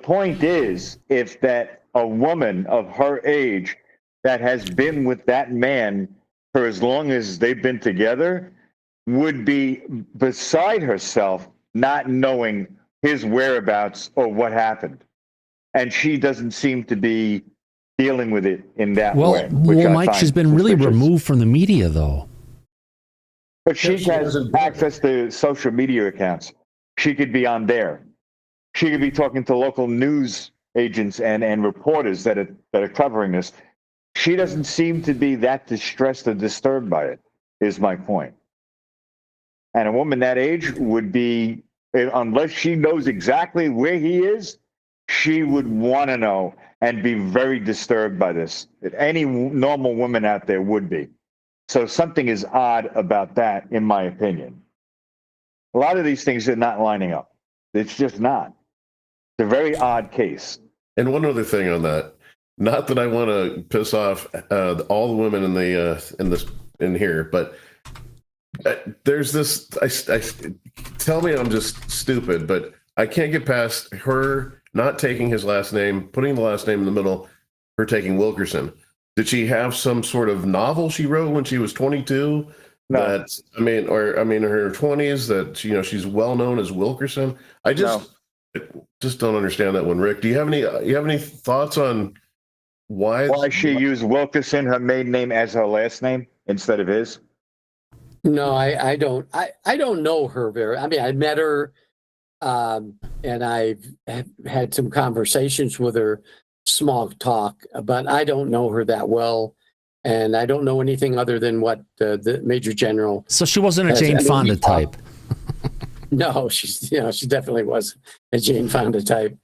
point is, if that a woman of her age that has been with that man for as long as they've been together would be beside herself, not knowing his whereabouts or what happened. And she doesn't seem to be dealing with it in that way. Well, Mike, she's been really removed from the media, though. But she has access to social media accounts. She could be on there. She could be talking to local news agents and reporters that are covering this. She doesn't seem to be that distressed or disturbed by it, is my point. And a woman that age would be, unless she knows exactly where he is, she would want to know and be very disturbed by this. Any normal woman out there would be. So something is odd about that, in my opinion. A lot of these things are not lining up. It's just not. It's a very odd case. And one other thing on that, not that I want to piss off all the women in here, but there's this. I tell me I'm just stupid, but I can't get past her not taking his last name, putting the last name in the middle, her taking Wilkerson. Did she have some sort of novel she wrote when she was 22? No. That in her 20s, that she's well known as Wilkerson. I just don't understand that one, Rick. Do you have any thoughts on why she used Wilkerson, her maiden name, as her last name instead of his? No, I don't. I don't know her very. I mean, I met her, and I've had some conversations with her, small talk, but I don't know her that well, and I don't know anything other than what the Major General. So she wasn't a Jane Fonda type. No, she definitely was a Jane Fonda type,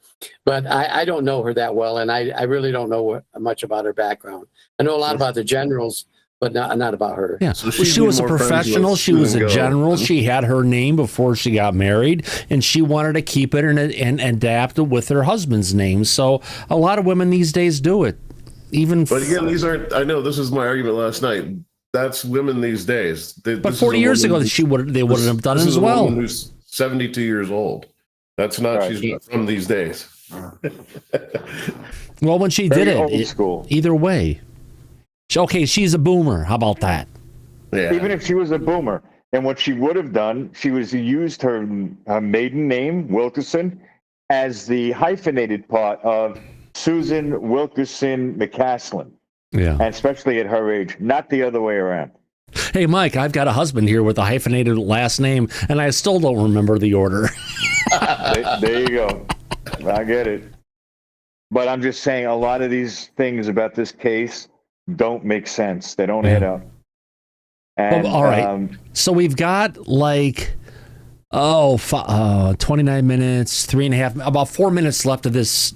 but I don't know her that well, and I really don't know much about her background. I know a lot about the generals, but not about her. Yeah, so she was a professional. She was a general. She had her name before she got married, and she wanted to keep it and adapt it with her husband's name. So a lot of women these days do it. But again, these aren't. I know this is my argument last night. That's women these days. But 40 years ago, they wouldn't have done it as well. A woman who's 72 years old. That's not. She's not from these days. Well, when she did it, either way. Okay, she's a boomer. How about that? Yeah. Even if she was a boomer, and what she would have done, she was used her maiden name, Wilkerson, as the hyphenated part of Susan Wilkerson Mccasland. Yeah. And especially at her age, not the other way around. Hey, Mike, I've got a husband here with a hyphenated last name, and I still don't remember the order. There you go. I get it. But I'm just saying a lot of these things about this case don't make sense. They don't add up. And, all right. So we've got 29 minutes, 3.5, about 4 minutes left of this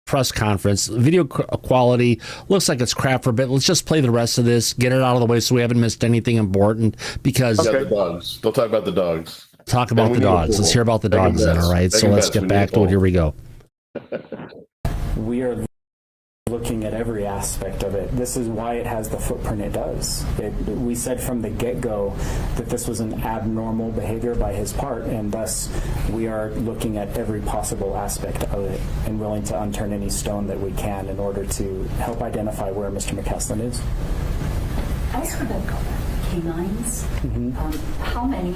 press conference. Video quality looks like it's crap for a bit. Let's just play the rest of this, get it out of the way so we haven't missed anything important, because the dogs. They'll talk about the dogs. Talk about the dogs. Let's hear about the dogs then, all right? So let's get back to it. Here we go. We are looking at every aspect of it. This is why it has the footprint it does. We said from the get-go that this was an abnormal behavior by his part, and thus we are looking at every possible aspect of it and willing to unturn any stone that we can in order to help identify where Mr. Mccasland is. I just heard that canines. Mm-hmm. How many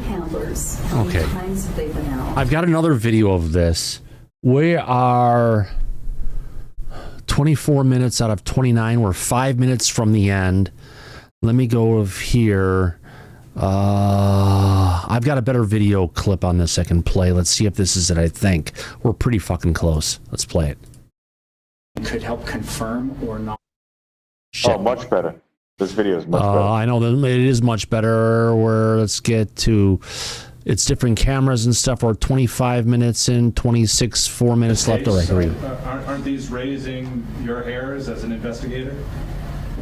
handlers? How many times have they been out? I've got another video of this. We are 24 minutes out of 29. We're 5 minutes from the end. Let me go of here. I've got a better video clip on this I can play. Let's see if this is it. I think we're pretty fucking close. Let's play it. Could help confirm or not. Shit. Oh, much better. This video is much better. I know that it is much better. Let's get to... It's different cameras and stuff. We're 25 minutes in, 26, 4 minutes left. All right, here we go. Aren't these raising your hairs as an investigator?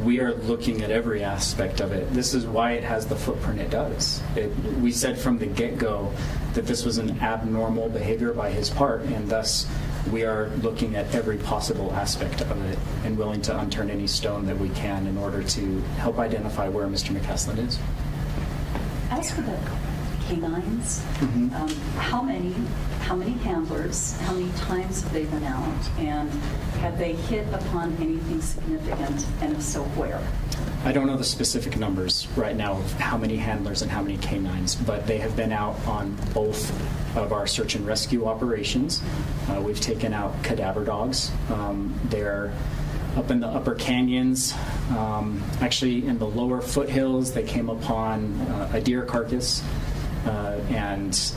We are looking at every aspect of it. This is why it has the footprint it does. We said from the get-go that this was an abnormal behavior by his part, and thus we are looking at every possible aspect of it and willing to unturn any stone that we can in order to help identify where Mr. Mccasland is. As for the canines, mm-hmm. How many handlers, how many times have they been out, and have they hit upon anything significant, and if so, where? I don't know the specific numbers right now of how many handlers and how many canines, but they have been out on both of our search and rescue operations. We've taken out cadaver dogs. They're up in the upper canyons. Actually, in the lower foothills, they came upon a deer carcass. and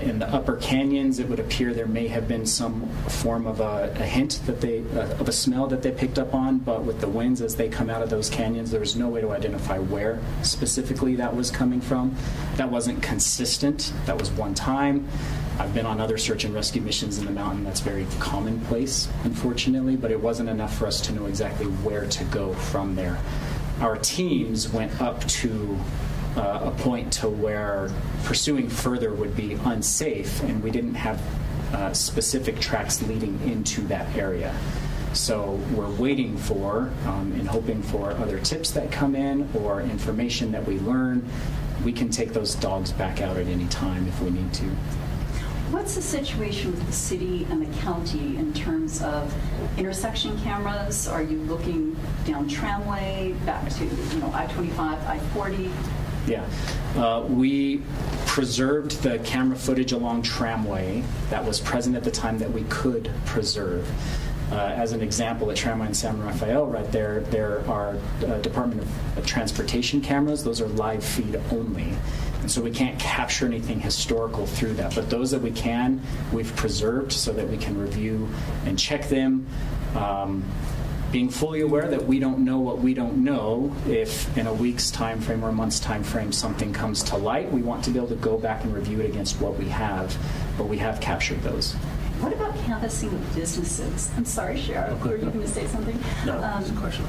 in the upper canyons, it would appear there may have been some form of a hint that of a smell that they picked up on, but with the winds as they come out of those canyons, there was no way to identify where specifically that was coming from. That wasn't consistent. That was one time. I've been on other search and rescue missions in the mountain. That's very commonplace, unfortunately, but it wasn't enough for us to know exactly where to go from there. Our teams went up to a point to where pursuing further would be unsafe, and we didn't have specific tracks leading into that area. So we're waiting for and hoping for other tips that come in or information that we learn. We can take those dogs back out at any time if we need to. What's the situation with the city and the county in terms of intersection cameras? Are you looking down tramway, back to I-25, I-40? Yeah. We preserved the camera footage along tramway that was present at the time that we could preserve. As an example, at Tramway and San Rafael right there are Department of Transportation cameras. Those are live feed only. And so we can't capture anything historical through that. But those that we can, we've preserved so that we can review and check them. Being fully aware that we don't know what we don't know. If in a week's time frame or a month's time frame something comes to light, we want to be able to go back and review it against what we have. But we have captured those. What about canvassing of businesses? I'm sorry, Sheriff, were you going to say something? No, that's a question.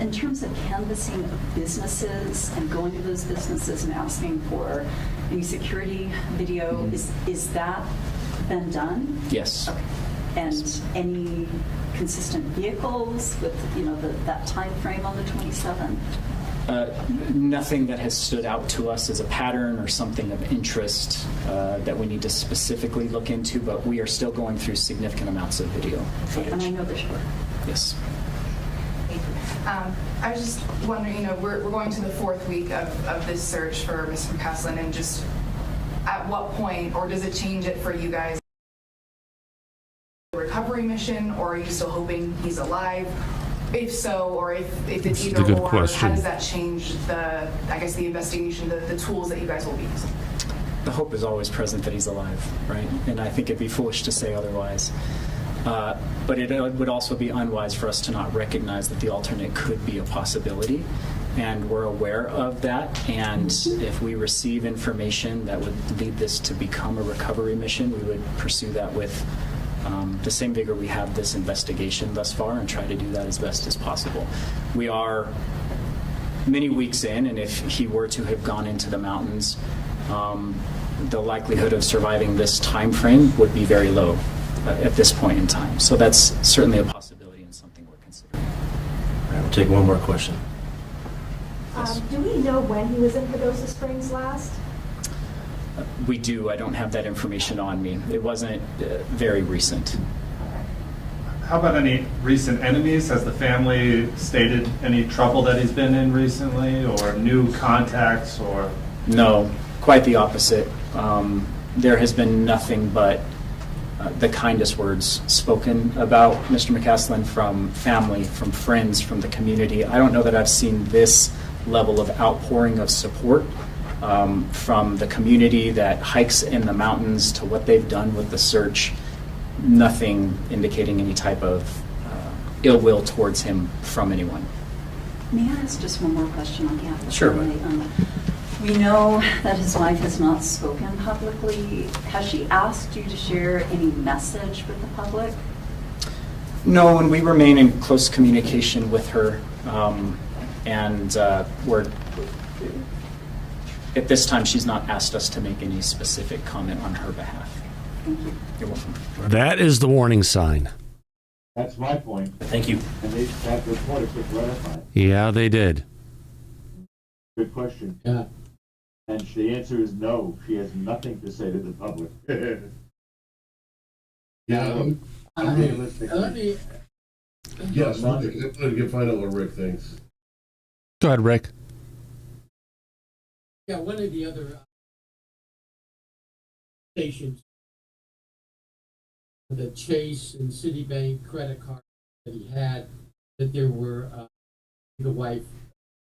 In terms of canvassing of businesses and going to those businesses and asking for any security video, is that been done? Yes. Okay. And any consistent vehicles with that time frame on the 27th? Nothing that has stood out to us as a pattern or something of interest that we need to specifically look into, but we are still going through significant amounts of video footage. And I know there's more. Yes. I was just wondering, we're going to the fourth week of this search for Mr. Mccasland, and just at what point, or does it change it for you guys? Recovery mission, or are you still hoping he's alive? If so, or if it's either or, how does that change the investigation, the tools that you guys will be using? The hope is always present that he's alive, right? And I think it'd be foolish to say otherwise. But it would also be unwise for us to not recognize that the alternate could be a possibility. And we're aware of that. And if we receive information that would lead this to become a recovery mission, we would pursue that with the same vigor we have this investigation thus far, and try to do that as best as possible. We are many weeks in, and if he were to have gone into the mountains, the likelihood of surviving this time frame would be very low at this point in time. So that's certainly a possibility and something we're considering. All right, we'll take one more question. Yes. Do we know when he was in Pagosa Springs last? We do. I don't have that information on me. It wasn't very recent. How about any recent enemies? Has the family stated any trouble that he's been in recently, or new contacts, or? No, quite the opposite. There has been nothing but the kindest words spoken about Mr. Mccasland from family, from friends, from the community. I don't know that I've seen this level of outpouring of support from the community that hikes in the mountains to what they've done with the search. Nothing indicating any type of ill will towards him from anyone. May I ask just one more question on behalf of the Sure. family? We know that his wife has not spoken publicly. Has she asked you to share any message with the public? No, and we remain in close communication with her, and we're at this time she's not asked us to make any specific comment on her behalf. Thank you. You're welcome. That is the warning sign. That's my point. Thank you. And that report was ratified. Yeah, they did. Good question. Yeah. And the answer is no. She has nothing to say to the public. Yeah. Let me. Yes, I can find out what Rick thinks. Go ahead, Rick. Yeah, one of the other stations, the Chase and Citibank credit card that he had, that there were the wife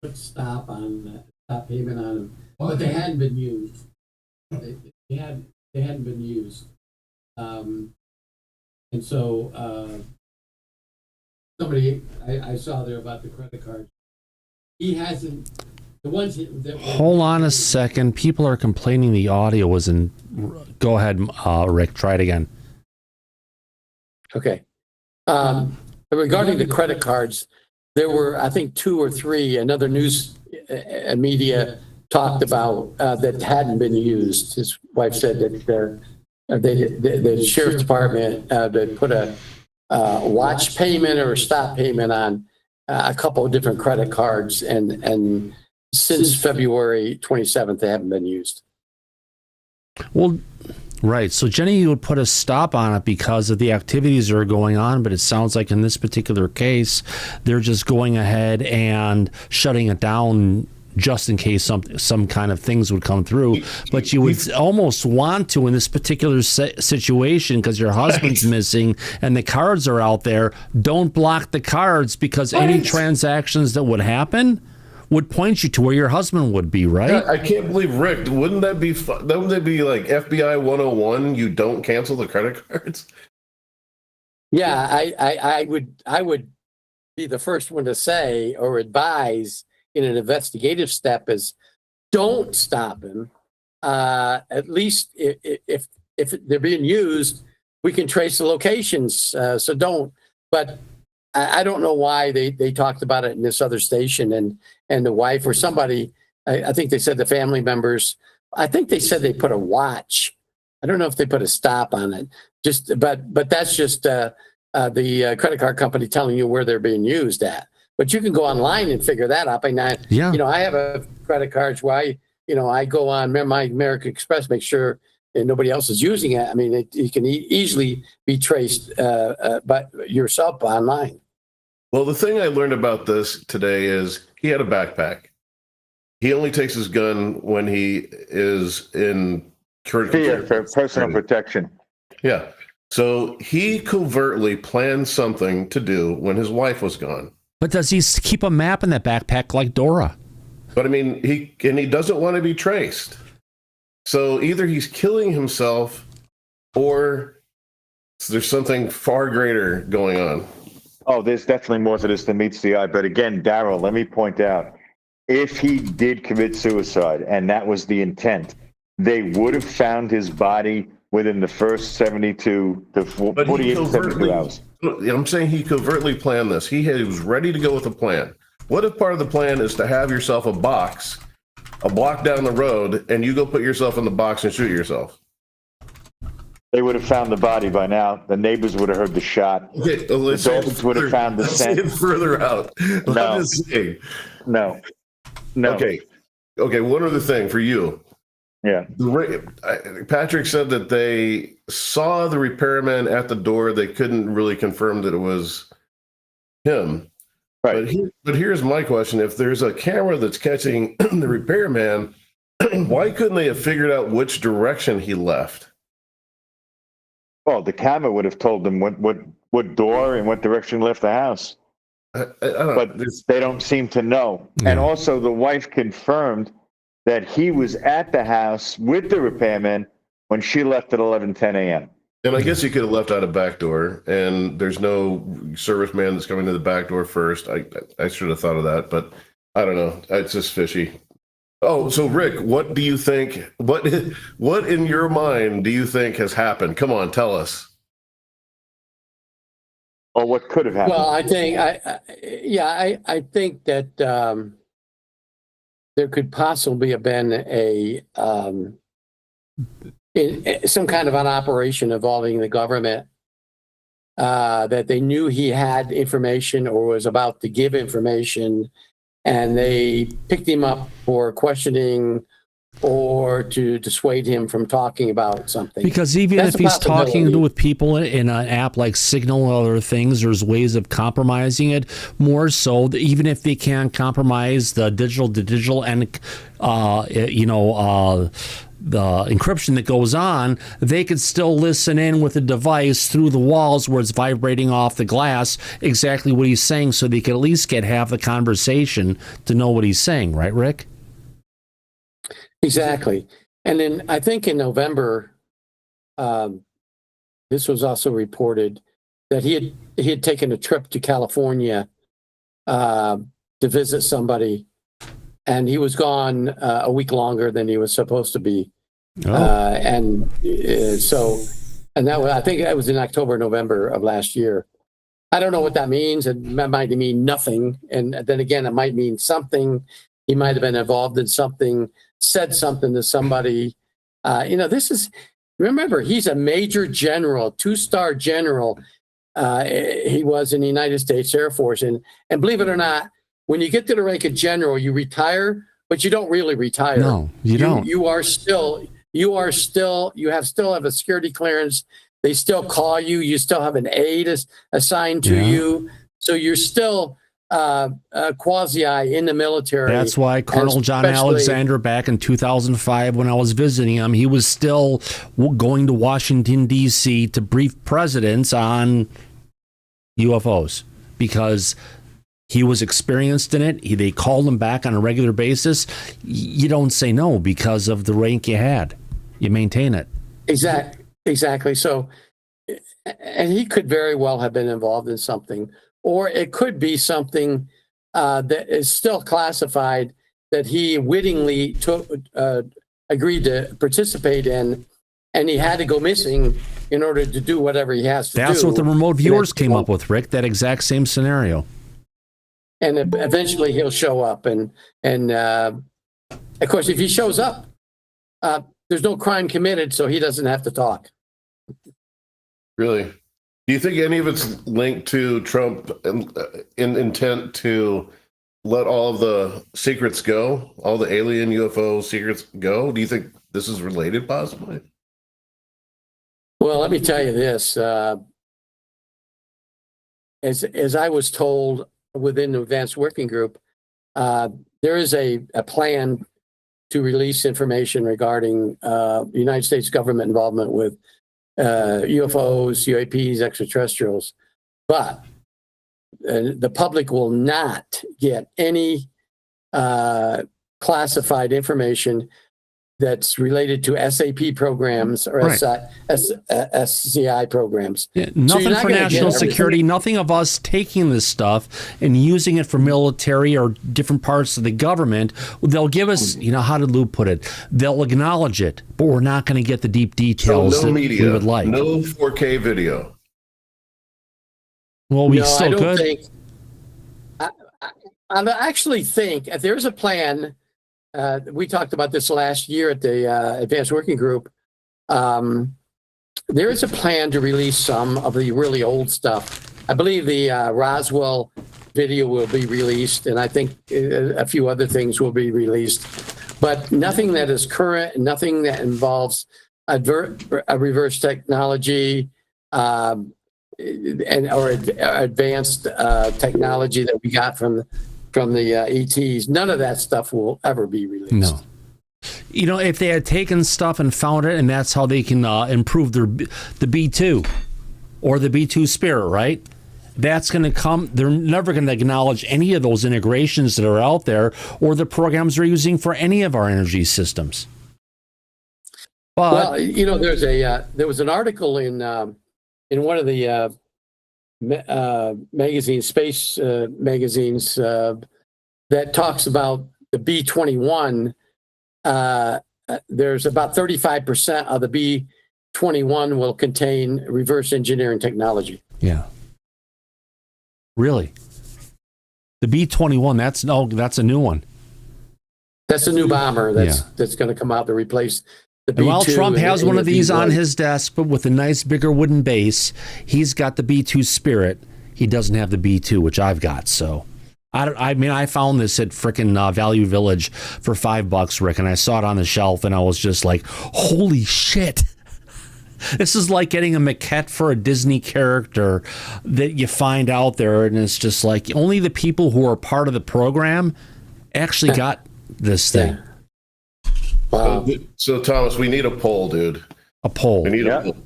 put stop payment on them, but they hadn't been used. They hadn't been used. And so somebody I saw there about the credit card. He hasn't. The ones that Hold on a second. People are complaining the audio wasn't. Go ahead, Rick. Try it again. Okay. Regarding the credit cards, there were, I think, 2 or 3. Another news media talked about that hadn't been used. His wife said that the sheriff's department that put a watch payment or a stop payment on a couple of different credit cards, and since February 27th, they haven't been used. Well, right. So Jenny would put a stop on it because of the activities that are going on, but it sounds like in this particular case, they're just going ahead and shutting it down just in case some kind of things would come through. But you would almost want to, in this particular situation, because your husband's missing and the cards are out there, don't block the cards, because any transactions that would happen would point you to where your husband would be, right? Yeah, I can't believe, Rick, wouldn't that be like FBI 101? You don't cancel the credit cards? Yeah, I would be the first one to say or advise in an investigative step is don't stop him. At least if they're being used, we can trace the locations. So don't. But I don't know why they talked about it in this other station, and the wife or somebody, I think they said the family members, I think they said they put a watch. I don't know if they put a stop on it. But that's just the credit card company telling you where they're being used at. But you can go online and figure that out. And I have a credit card where I go on my American Express, make sure nobody else is using it. I mean, it can easily be traced by yourself online. Well, the thing I learned about this today is he had a backpack. He only takes his gun when he is in for personal protection. Yeah. So he covertly planned something to do when his wife was gone. But does he keep a map in that backpack like Dora? But I mean, he doesn't want to be traced. So either he's killing himself or there's something far greater going on. Oh, there's definitely more to this than meets the eye. But again, Daryl, let me point out, if he did commit suicide and that was the intent, they would have found his body within the first 72 to 48 to 72 hours. I'm saying he covertly planned this. He was ready to go with a plan. What if part of the plan is to have yourself a box a block down the road and you go put yourself in the box and shoot yourself? They would have found the body by now. The neighbors would have heard the shot. Okay, the dogs would have found the scent. Further out. No. Okay. One other thing for you. Yeah. Patrick said that they saw the repairman at the door. They couldn't really confirm that it was him. Right. But here's my question. If there's a camera that's catching the repairman, why couldn't they have figured out which direction he left? Well, the camera would have told them what door and what direction left the house. But they don't seem to know. Yeah. And also the wife confirmed that he was at the house with the repairman when she left at 11:10 a.m. And I guess he could have left out a back door, and there's no serviceman that's coming to the back door first. I should have thought of that, but I don't know. It's just fishy. Oh, so Rick, what do you think? What in your mind do you think has happened? Come on, tell us. Or what could have happened? Well, I think that there could possibly have been some kind of an operation involving the government that they knew he had information or was about to give information, and they picked him up for questioning or to dissuade him from talking about something. Because even if he's talking with people in an app like Signal or other things, there's ways of compromising it more so. Even if they can't compromise the digital to digital and the encryption that goes on, they could still listen in with a device through the walls where it's vibrating off the glass exactly what he's saying, so they could at least get half the conversation to know what he's saying. Right, Rick? Exactly. And then I think in November, this was also reported that he had taken a trip to California to visit somebody, and he was gone a week longer than he was supposed to be. Oh. And that was, I think that was in October, November of last year. I don't know what that means. It might mean nothing. And then again, it might mean something. He might have been involved in something, said something to somebody. Remember, he's a major general, 2-star general. He was in the United States Air Force. And believe it or not, when you get to the rank of general, you retire, but you don't really retire. No, you don't. You still have a security clearance. They still call you. You still have an aide assigned to you. So you're still quasi in the military. That's why Colonel John Alexander, back in 2005, when I was visiting him, he was still going to Washington, D.C. to brief presidents on UFOs because he was experienced in it. They called him back on a regular basis. You don't say no because of the rank you had. You maintain it. Exactly. So, and he could very well have been involved in something, or it could be something that is still classified that he wittingly agreed to participate in, and he had to go missing in order to do whatever he has to do. That's what the remote viewers came up with, Rick, that exact same scenario. And eventually he'll show up. And of course, if he shows up, there's no crime committed, so he doesn't have to talk. Really? Do you think any of it's linked to Trump in intent to let all of the secrets go, all the alien UFO secrets go? Do you think this is related, possibly? Well, let me tell you this. As I was told within the advanced working group, there is a plan to release information regarding the United States government involvement with UFOs, UAPs, extraterrestrials, but the public will not get any classified information that's related to SAP programs or SCI programs. Yeah, nothing for national security, nothing of us taking this stuff and using it for military or different parts of the government. They'll give us, how did Lou put it? They'll acknowledge it, but we're not going to get the deep details so no that media, we would like. No 4K video. Well, we still could. I actually think if there's a plan. We talked about this last year at the Advanced Working Group. There is a plan to release some of the really old stuff. I believe the Roswell video will be released, and I think a few other things will be released. But nothing that is current, nothing that involves a reverse technology or advanced technology that we got from the ETs. None of that stuff will ever be released. No. If they had taken stuff and found it, and that's how they can improve the B2 or the B2 Spirit, right? That's going to come. They're never going to acknowledge any of those integrations that are out there or the programs they're using for any of our energy systems. But, well, there was an article in one of the space magazines that talks about the B-21. There's about 35% of the B-21 will contain reverse engineering technology. Yeah. Really? The B-21, that's a new one. That's a new bomber that's going to come out to replace the B-2. And while Trump has one of these on his desk, but with a nice bigger wooden base, he's got the B-2 Spirit. He doesn't have the B-2, which I've got. So, I found this at frickin' Value Village for $5, Rick, and I saw it on the shelf, and I was just like, holy shit. This is like getting a maquette for a Disney character that you find out there, and it's just like only the people who are part of the program actually got this thing. Wow. So Thomas, we need a poll, dude. A poll. We need a poll.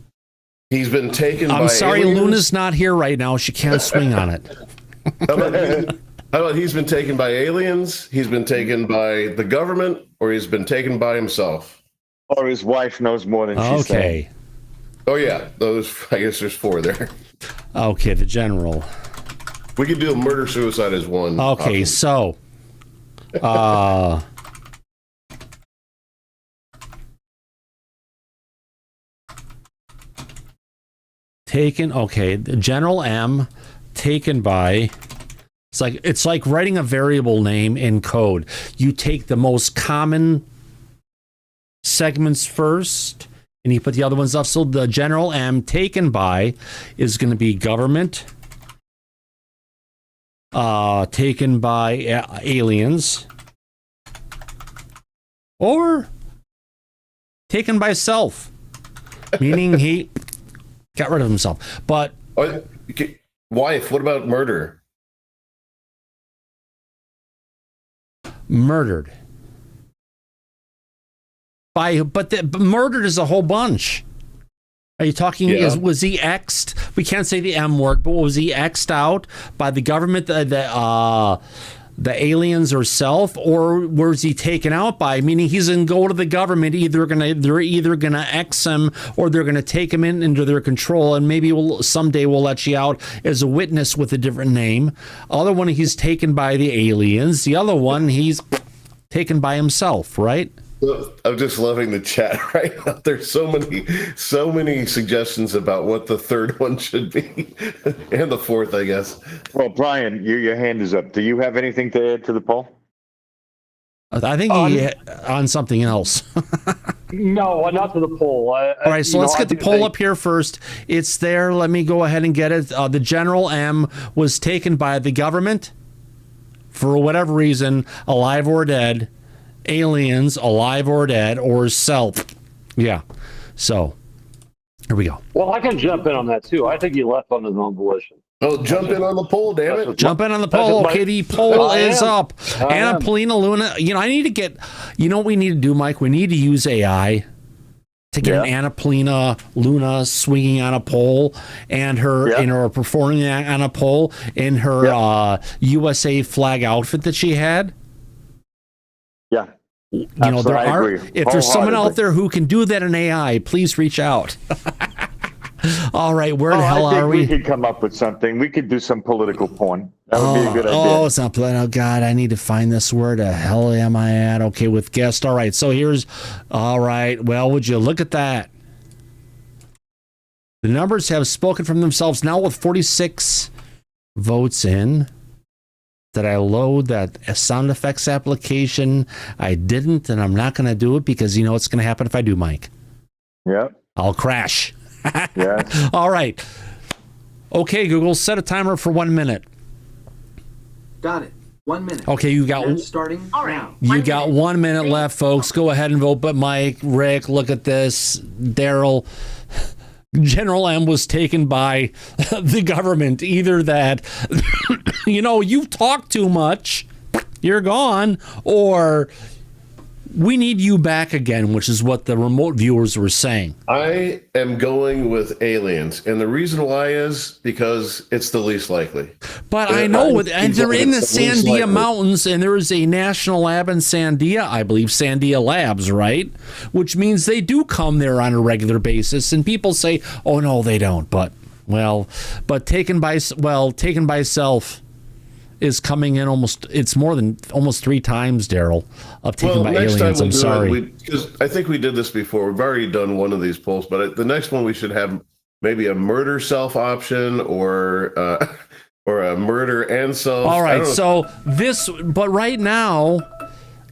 He's been taken by sorry, aliens. Luna's not here right now. She can't swing on it. How about he's been taken by aliens, he's been taken by the government, or he's been taken by himself? Or his wife knows more than she's saying. Okay. Oh yeah, those. I guess there's 4 there. Okay, the general. We could do a murder-suicide as one. Okay, option. so taken. Okay, the General M taken by. It's like writing a variable name in code. You take the most common segments first, and you put the other ones up. So the General M taken by is going to be government. Taken by aliens, or taken by self, meaning he got rid of himself. But wife, what about murder? Murdered by, but murdered is a whole bunch. Are you talking? Yeah. Was he X'd? We can't say the M word, but was he X'd out by the government, the aliens or self, or was he taken out by? Meaning he's going to go to the government. They're either gonna X him or they're gonna take him into their control, and maybe someday we'll let you out as a witness with a different name. Other one, he's taken by the aliens. The other one, he's taken by himself. Right. I'm just loving the chat right now. There's so many suggestions about what the third one should be, and the fourth, I guess. Well, Brian, your hand is up. Do you have anything to add to the poll? I think he on something else. No, not to the poll. All right, so let's get the poll up here first. It's there. Let me go ahead and get it. The General M was taken by the government for whatever reason, alive or dead. Aliens, alive or dead, or self. Yeah. So, here we go. Well, I can jump in on that, too. I think he left on his own volition. Oh, jump in on the poll, damn it. Jump in on the poll. Okay, the poll is up. Anna Polina Luna. I need to get, what we need to do, Mike? We need to use AI to get an Anna Polina Luna swinging on a pole and her, performing on a pole in her USA flag outfit that she had. Yeah. If there's someone out there who can do that in AI, please reach out. All right, where the hell are we? We could come up with something. We could do some political porn. That would be a good idea. Oh, it's not political. Oh, God, I need to find this. Where the hell am I at? Okay, with guest. All right, so all right. Well, would you look at that? The numbers have spoken for themselves now with 46 votes in. Did I load that sound effects application? I didn't, and I'm not going to do it because you know what's going to happen if I do, Mike. Yep. I'll crash. Yeah. All right. Okay, Google, set a timer for 1 minute. Got it. 1 minute. Okay, you got starting now. You got 1 minute left, folks. Go ahead and vote. But Mike, Rick, look at this. Daryl. General M was taken by the government. Either that, you've talked too much, you're gone, or we need you back again, which is what the remote viewers were saying. I am going with aliens, and the reason why is because it's the least likely. But I know, and they're in the Sandia Mountains, and there is a national lab in Sandia, I believe, Sandia Labs, right? Which means they do come there on a regular basis, and people say, oh, no, they don't. But taken by self is coming in it's more than almost 3 times, Daryl, of taken by aliens. I'm sorry. Because I think we did this before. We've already done one of these polls, but the next one we should have maybe a murder self option or a murder and self. All right. But right now,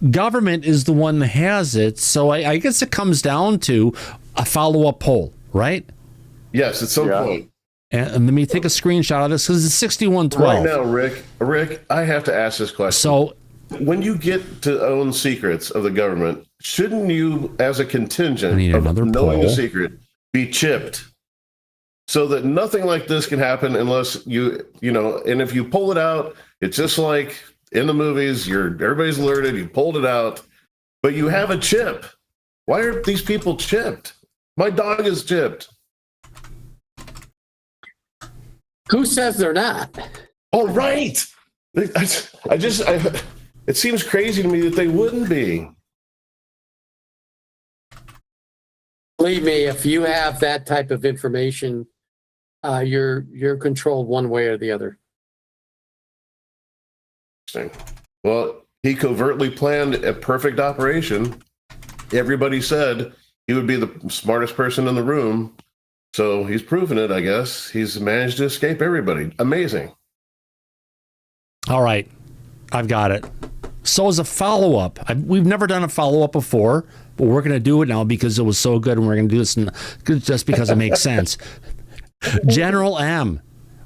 government is the one that has it. So I guess it comes down to a follow-up poll, right? Yes, at some point. And let me take a screenshot of this because it's 6112. Right now, Rick, I have to ask this question. So, when you get to own secrets of the government, shouldn't you, as a contingent of knowing a secret, be chipped so that nothing like this can happen unless and if you pull it out, it's just like in the movies, everybody's alerted, you pulled it out, but you have a chip. Why aren't these people chipped? My dog is chipped. Who says they're not? Oh, right. It seems crazy to me that they wouldn't be. Believe me, if you have that type of information, you're controlled one way or the other. Well, he covertly planned a perfect operation. Everybody said he would be the smartest person in the room. So he's proven it, I guess. He's managed to escape everybody. Amazing. All right. I've got it. So as a follow-up, we've never done a follow-up before, but we're going to do it now because it was so good, and we're going to do this just because it makes sense. General M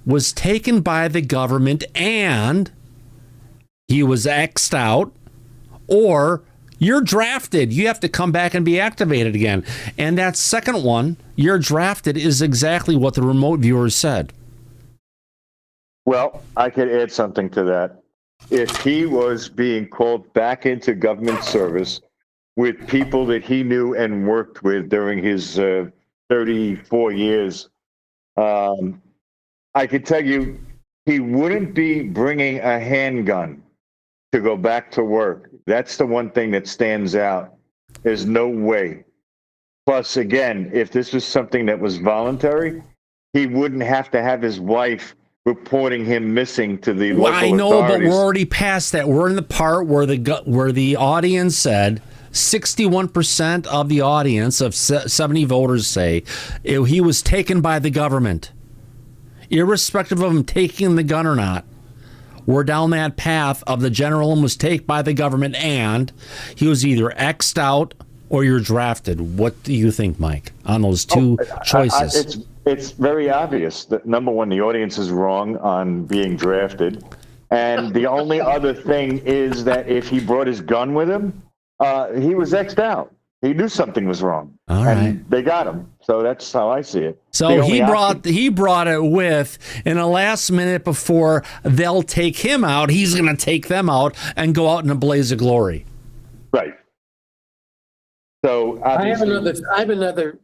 was taken by the government and he was X'd out, or you're drafted. You have to come back and be activated again. And that second one, you're drafted, is exactly what the remote viewers said. Well, I could add something to that. If he was being called back into government service with people that he knew and worked with during his 34 years, I could tell you he wouldn't be bringing a handgun to go back to work. That's the one thing that stands out. There's no way. Plus, again, if this was something that was voluntary, he wouldn't have to have his wife reporting him missing to the local I know, authorities. but we're already past that. We're in the part where the audience said 61% of the audience of 70 voters say he was taken by the government, irrespective of him taking the gun or not. We're down that path of the general was taken by the government and he was either X'd out or you're drafted. What do you think, Mike, on those two choices? It's very obvious that, number one, the audience is wrong on being drafted. And the only other thing is that if he brought his gun with him, he was X'd out. He knew something was wrong. All and they got him. So that's how I see it. So he brought it with, in the last minute before they'll take him out, he's going to take them out and go out in a blaze of glory. Right. So I have another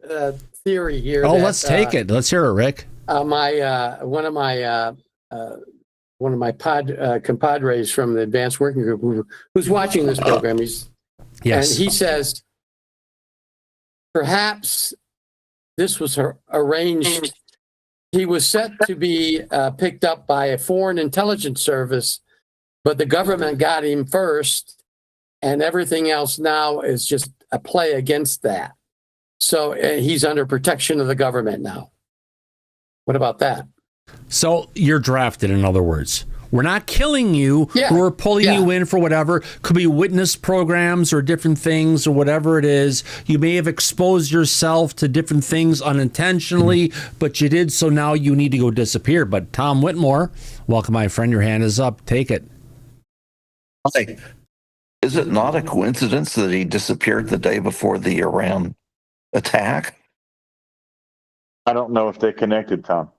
theory here. Oh, let's take it. Let's hear it, Rick. One of my compadres from the Advanced Working Group who's watching this program. And he says, perhaps this was arranged. He was set to be picked up by a foreign intelligence service, but the government got him first, and everything else now is just a play against that. So he's under protection of the government now. What about that? So you're drafted, in other words. We're not killing you. Yeah. We're pulling you in for whatever. Could be witness programs or different things or whatever it is. You may have exposed yourself to different things unintentionally, but you did, so now you need to go disappear. But Tom Whitmore, welcome, my friend. Your hand is up. Take it. Hi. Is it not a coincidence that he disappeared the day before the Iran attack? I don't know if they're connected, Tom.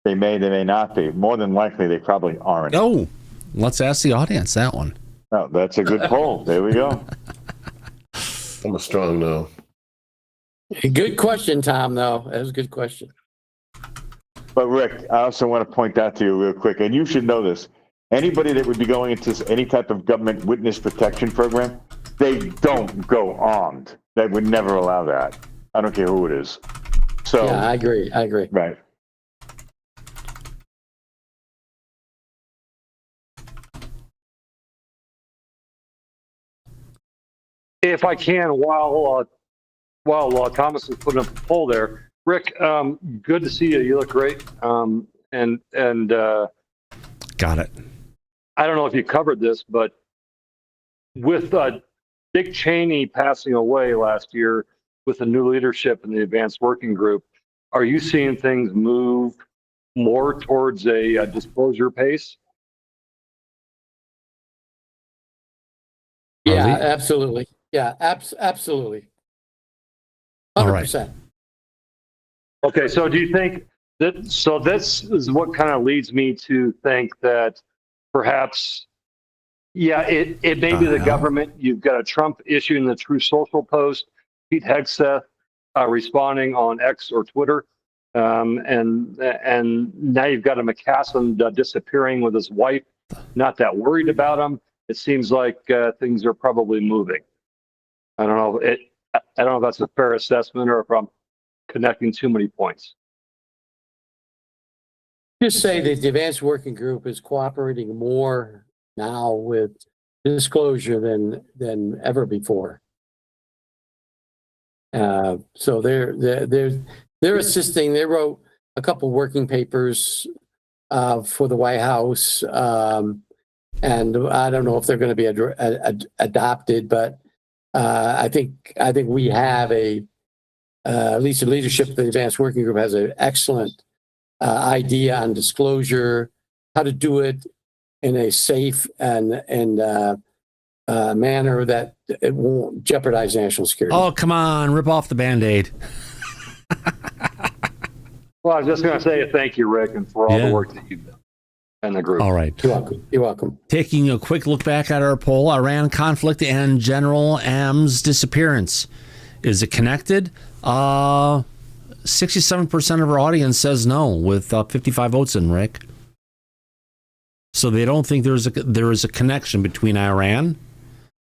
They may not be. More than likely, they probably aren't. Oh, let's ask the audience that one. Oh, that's a good poll. There we go. I'm a strong no. Good question, Tom, though. That was a good question. But, Rick, I also want to point out to you real quick, and you should know this. Anybody that would be going into any type of government witness protection program, they don't go armed. They would never allow that. I don't care who it is. So yeah, I agree. Right. If I can, while Thomas is putting up the poll there, Rick, good to see you. You look great. Got it. I don't know if you covered this, but with Dick Cheney passing away last year with the new leadership in the Advanced Working Group, are you seeing things move more towards a disclosure pace? Yeah, absolutely. Yeah, absolutely. 100%. Okay, so do you think that, so this is what kind of leads me to think that perhaps, it may be the government. You've got a Trump issuing the True Social post, Pete Hegseth responding on X or Twitter, and now you've got a Mccasland disappearing with his wife, not that worried about him. It seems like things are probably moving. I don't know. I don't know if that's a fair assessment or if I'm connecting too many points. Just say that the Advanced Working Group is cooperating more now with disclosure than ever before. So they're assisting. They wrote a couple working papers for the White House, and I don't know if they're going to be adopted, but I think we have at least the leadership of the Advanced Working Group has an excellent idea on disclosure, how to do it in a safe and manner that it won't jeopardize national security. Oh, come on, rip off the Band-Aid. Well, I was just going to say thank you, Rick, and for all the work that you've done and the group. All right. You're welcome. You're welcome. Taking a quick look back at our poll, Iran conflict and General M's disappearance. Is it connected? 67% of our audience says no, with 55 votes in, Rick. So they don't think there is a connection between Iran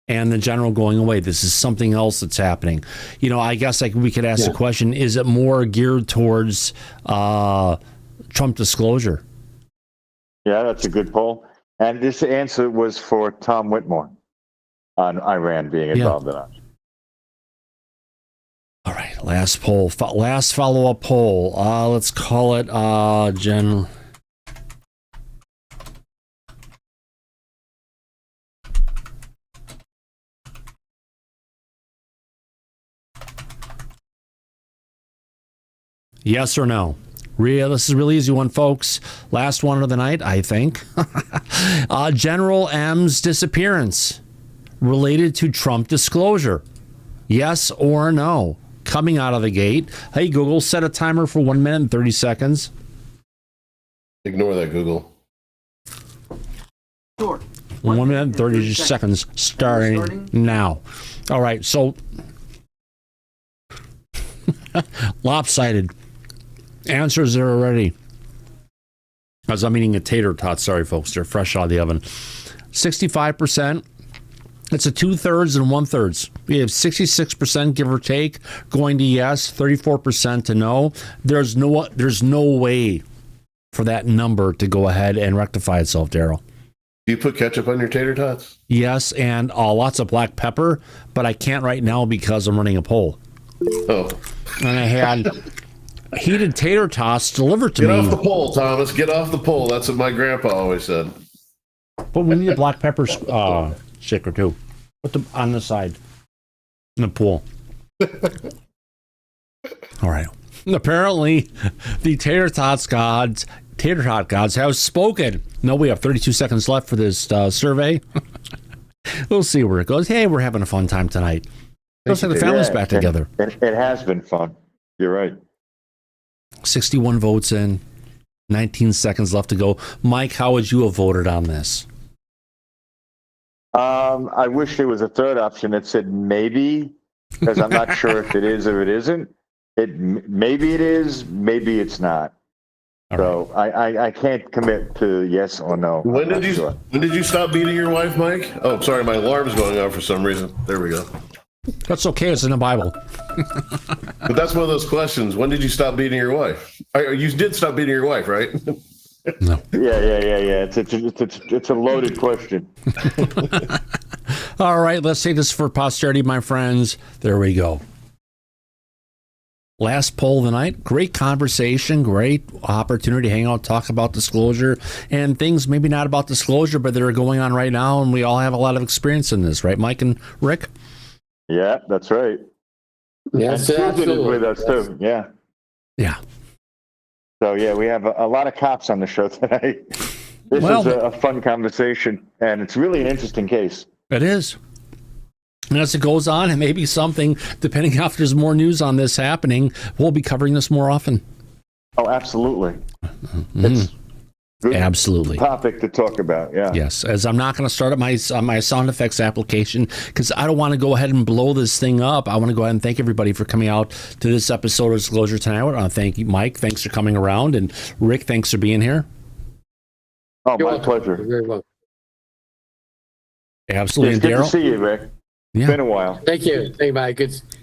and the general going away. This is something else that's happening. You know, I guess we could ask the question, is it more geared towards Trump disclosure? Yeah, that's a good poll. And this answer was for Tom Whitmore on Iran being involved in it. All right, last poll, last follow-up poll. Let's call it general. Yes or no? This is a really easy one, folks. Last one of the night, I think. General M's disappearance related to Trump disclosure. Yes or no? Coming out of the gate. Hey, Google, set a timer for 1 minute and 30 seconds. Ignore that, Google. Sure. 1 minute and 30 seconds starting now. All right, so lopsided. Answers there already. As I'm eating a tater tot, sorry folks, they're fresh out of the oven. 65%. It's a 2/3 and 1/3. We have 66%, give or take, going to yes, 34% to no. There's no way for that number to go ahead and rectify itself, Daryl. Do you put ketchup on your tater tots? Yes, and lots of black pepper, but I can't right now because I'm running a poll. Oh. And I had heated tater tots delivered to me. Get off the pole, Thomas. Get off the pole. That's what my grandpa always said. But we need a black pepper sticker too. Put them on the side in the pool. All right. Apparently, the tater tot gods have spoken. No, we have 32 seconds left for this survey. We'll see where it goes. Hey, we're having a fun time tonight. Looks like the family's back together. It has been fun. You're right. 61 votes in, 19 seconds left to go. Mike, how would you have voted on this? I wish there was a third option that said maybe, because I'm not sure if it is or it isn't. Maybe it is, maybe it's not. So I can't commit to yes or no. When did you stop beating your wife, Mike? Oh, sorry, my alarm's going off for some reason. There we go. That's okay. It's in the Bible. But that's one of those questions. When did you stop beating your wife? You did stop beating your wife, right? No. Yeah. It's a loaded question. All right, let's take this for posterity, my friends. There we go. Last poll of the night. Great conversation. Great opportunity to hang out, talk about disclosure and things maybe not about disclosure, but that are going on right now. And we all have a lot of experience in this, right, Mike and Rick? Yeah, that's right. Yes, and Susan is with us too. Yeah. Yeah. So yeah, we have a lot of cops on the show tonight. This is a fun conversation, and it's really an interesting case. It is. And as it goes on, it may be something, depending if there's more news on this happening, we'll be covering this more often. Oh, absolutely. Mm-hmm. Absolutely. Topic to talk about, yeah. Yes, as I'm not going to start up my sound effects application because I don't want to go ahead and blow this thing up. I want to go ahead and thank everybody for coming out to this episode of Disclosure tonight. I want to thank you, Mike. Thanks for coming around. And Rick, thanks for being here. Oh, my pleasure. You're very welcome. Absolutely. It's good to see you, Rick. Yeah. It's been a while. Thank you. Thank you, Mike.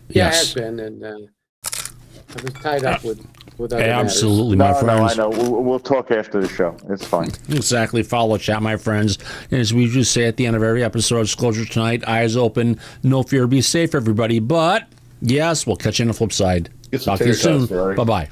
Yeah, Yes. it has been, and I was tied up with other Absolutely, matters. my friends. No, I know. We'll talk after the show. It's fine. Exactly. Follow chat, my friends. And as we just say at the end of every episode of Disclosure tonight, eyes open, no fear, be safe, everybody. But yes, we'll catch you on the flip side. Get some Talk to you tater tots, soon. Ferrari. Bye-bye.